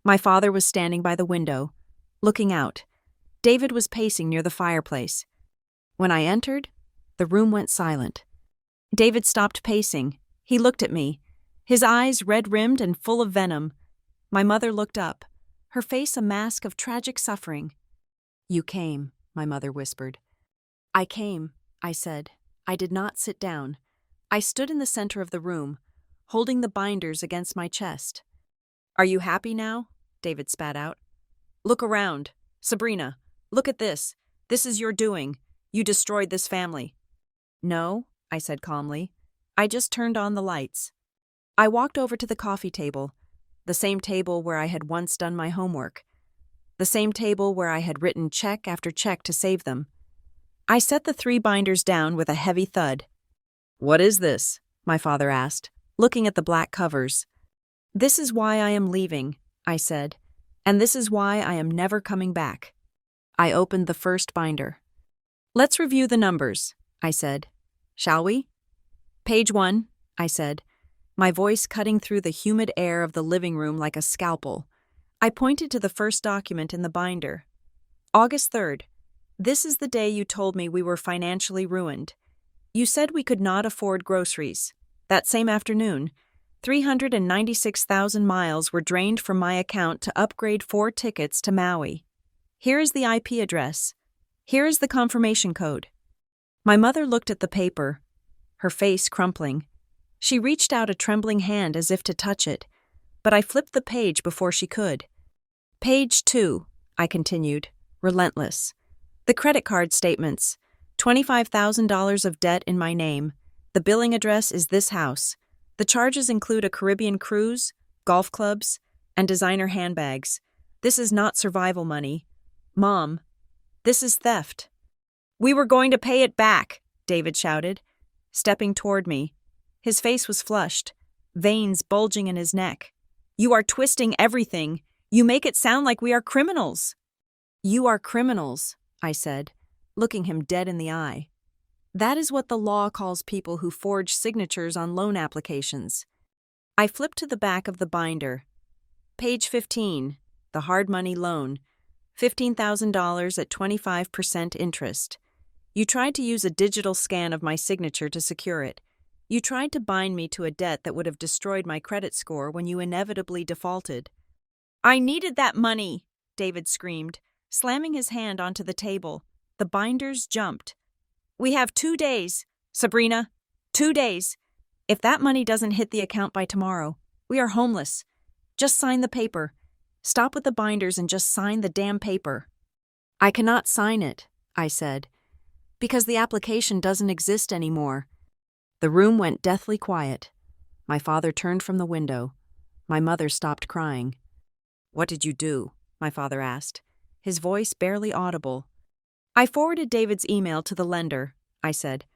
My father was standing by the window, looking out. David was pacing near the fireplace. When I entered, the room went silent. David stopped pacing. He looked at me, his eyes red-rimmed and full of venom. My mother looked up, her face a mask of tragic suffering. You came, my mother whispered. I came, I said. I did not sit down. I stood in the center of the room, holding the binders against my chest. Are you happy now? David spat out. Look around. Sabrina, look at this. This is your doing. You destroyed this family. No, I said calmly. I just turned on the lights. I walked over to the coffee table, the same table where I had once done my homework, the same table where I had written check after check to save them. I set the 3 binders down with a heavy thud. What is this? My father asked, looking at the black covers. This is why I am leaving, I said, and this is why I am never coming back. I opened the first binder. Let's review the numbers, I said. Shall we? Page 1, I said, my voice cutting through the humid air of the living room like a scalpel. I pointed to the first document in the binder. August 3rd. This is the day you told me we were financially ruined. You said we could not afford groceries. That same afternoon, 396,000 miles were drained from my account to upgrade 4 tickets to Maui. Here is the IP address. Here is the confirmation code. My mother looked at the paper, her face crumpling. She reached out a trembling hand as if to touch it, but I flipped the page before she could. Page 2, I continued, relentless. The credit card statements, $25,000 of debt in my name. The billing address is this house. The charges include a Caribbean cruise, golf clubs, and designer handbags. This is not survival money. Mom, this is theft. We were going to pay it back, David shouted, stepping toward me. His face was flushed, veins bulging in his neck. You are twisting everything. You make it sound like we are criminals." "You are criminals," I said, looking him dead in the eye. "That is what the law calls people who forge signatures on loan applications." I flipped to the back of the binder. Page 15, the hard money loan, $15,000 at 25% interest. You tried to use a digital scan of my signature to secure it. You tried to bind me to a debt that would have destroyed my credit score when you inevitably defaulted. "I needed that money," David screamed, slamming his hand onto the table. The binders jumped. "We have 2 days, Sabrina. 2 days. If that money doesn't hit the account by tomorrow, we are homeless. Just sign the paper. Stop with the binders and just sign the damn paper." "I cannot sign it," I said, "because the application doesn't exist anymore." The room went deathly quiet. My father turned from the window. My mother stopped crying. "What did you do?" my father asked, his voice barely audible. "I forwarded David's email to the lender," I said,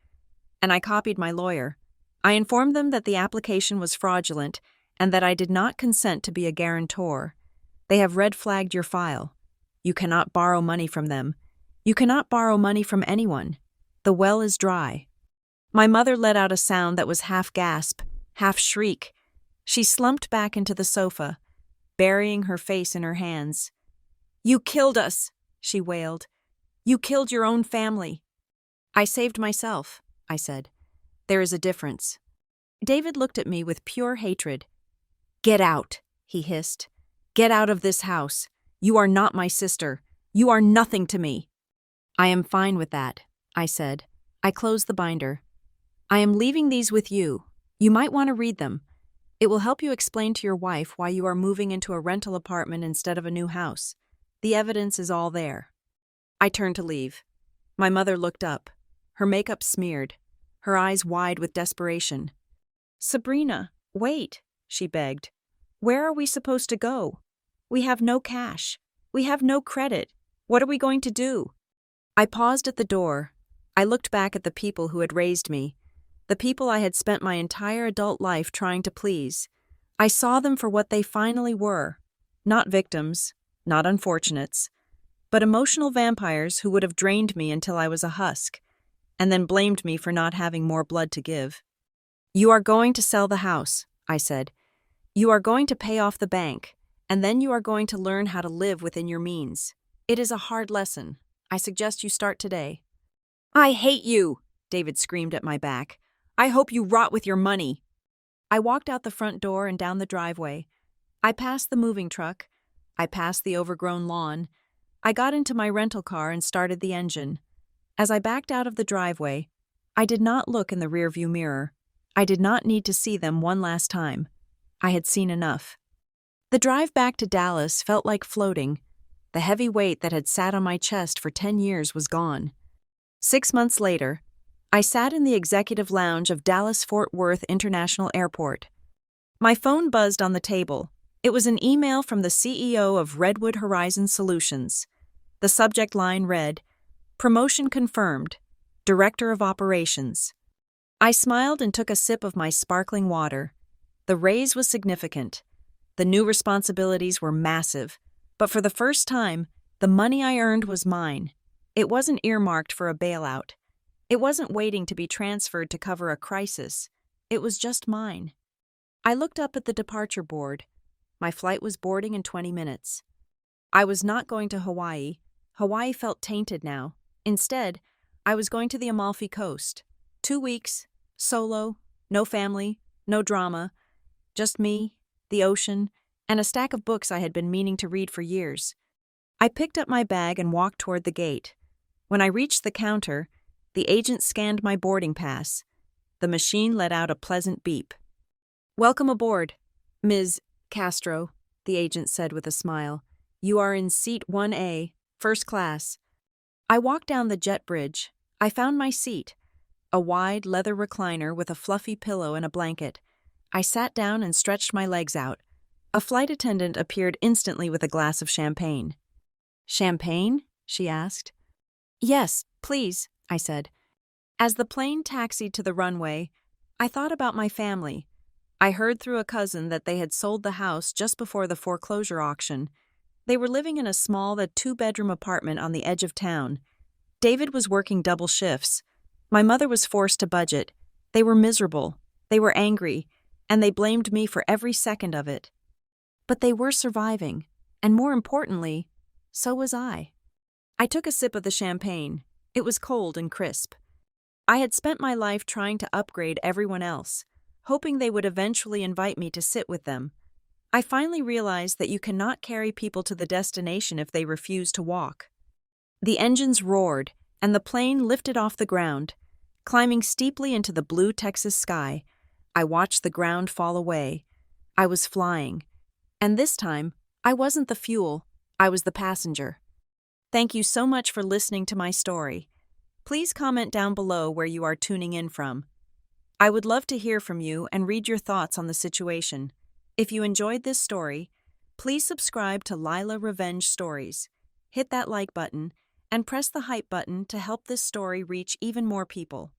"and I copied my lawyer. I informed them that the application was fraudulent and that I did not consent to be a guarantor. They have red-flagged your file. You cannot borrow money from them. You cannot borrow money from anyone. The well is dry." My mother let out a sound that was half gasp, half shriek. She slumped back into the sofa, burying her face in her hands. "You killed us," she wailed. "You killed your own family." "I saved myself," I said. "There is a difference." David looked at me with pure hatred. "Get out," he hissed. "Get out of this house. You are not my sister. You are nothing to me." "I am fine with that," I said. I closed the binder. "I am leaving these with you. You might want to read them. It will help you explain to your wife why you are moving into a rental apartment instead of a new house. The evidence is all there." I turned to leave. My mother looked up, her makeup smeared, her eyes wide with desperation. "Sabrina, wait," she begged. "Where are we supposed to go? We have no cash. We have no credit. What are we going to do?" I paused at the door. I looked back at the people who had raised me, the people I had spent my entire adult life trying to please. I saw them for what they finally were, not victims, not unfortunates, but emotional vampires who would have drained me until I was a husk, and then blamed me for not having more blood to give. "You are going to sell the house," I said. "You are going to pay off the bank, and then you are going to learn how to live within your means. It is a hard lesson. I suggest you start today." "I hate you," David screamed at my back. "I hope you rot with your money." I walked out the front door and down the driveway. I passed the moving truck. I passed the overgrown lawn. I got into my rental car and started the engine. As I backed out of the driveway, I did not look in the rearview mirror. I did not need to see them one last time. I had seen enough. The drive back to Dallas felt like floating. The heavy weight that had sat on my chest for 10 years was gone. 6 months later, I sat in the executive lounge of Dallas-Fort Worth International Airport. My phone buzzed on the table. It was an email from the CEO of Redwood Horizon Solutions. The subject line read, "Promotion confirmed. Director of Operations." I smiled and took a sip of my sparkling water. The raise was significant. The new responsibilities were massive. But for the first time, the money I earned was mine. It wasn't earmarked for a bailout. It wasn't waiting to be transferred to cover a crisis. It was just mine. I looked up at the departure board. My flight was boarding in 20 minutes. I was not going to Hawaii. Hawaii felt tainted now. Instead, I was going to the Amalfi Coast. 2 weeks, solo, no family, no drama, just me, the ocean, and a stack of books I had been meaning to read for years. I picked up my bag and walked toward the gate. When I reached the counter, the agent scanned my boarding pass. The machine let out a pleasant beep. "Welcome aboard, Ms. Castro," the agent said with a smile. "You are in seat 1A, first class." I walked down the jet bridge. I found my seat, a wide leather recliner with a fluffy pillow and a blanket. I sat down and stretched my legs out. A flight attendant appeared instantly with a glass of champagne. "Champagne?" she asked. "Yes, please," I said. As the plane taxied to the runway, I thought about my family. I heard through a cousin that they had sold the house just before the foreclosure auction. They were living in a small, two-bedroom apartment on the edge of town. David was working double shifts. My mother was forced to budget. They were miserable. They were angry, and they blamed me for every second of it. But they were surviving, and more importantly, so was I. I took a sip of the champagne. It was cold and crisp. I had spent my life trying to upgrade everyone else, hoping they would eventually invite me to sit with them. I finally realized that you cannot carry people to the destination if they refuse to walk. The engines roared, and the plane lifted off the ground. Climbing steeply into the blue Texas sky, I watched the ground fall away. I was flying. And this time, I wasn't the fuel, I was the passenger. Thank you so much for listening to my story. Please comment down below where you are tuning in from. I would love to hear from you and read your thoughts on the situation. If you enjoyed this story, please subscribe to Lila Revenge Stories. Hit that like button and press the hype button to help this story reach even more people.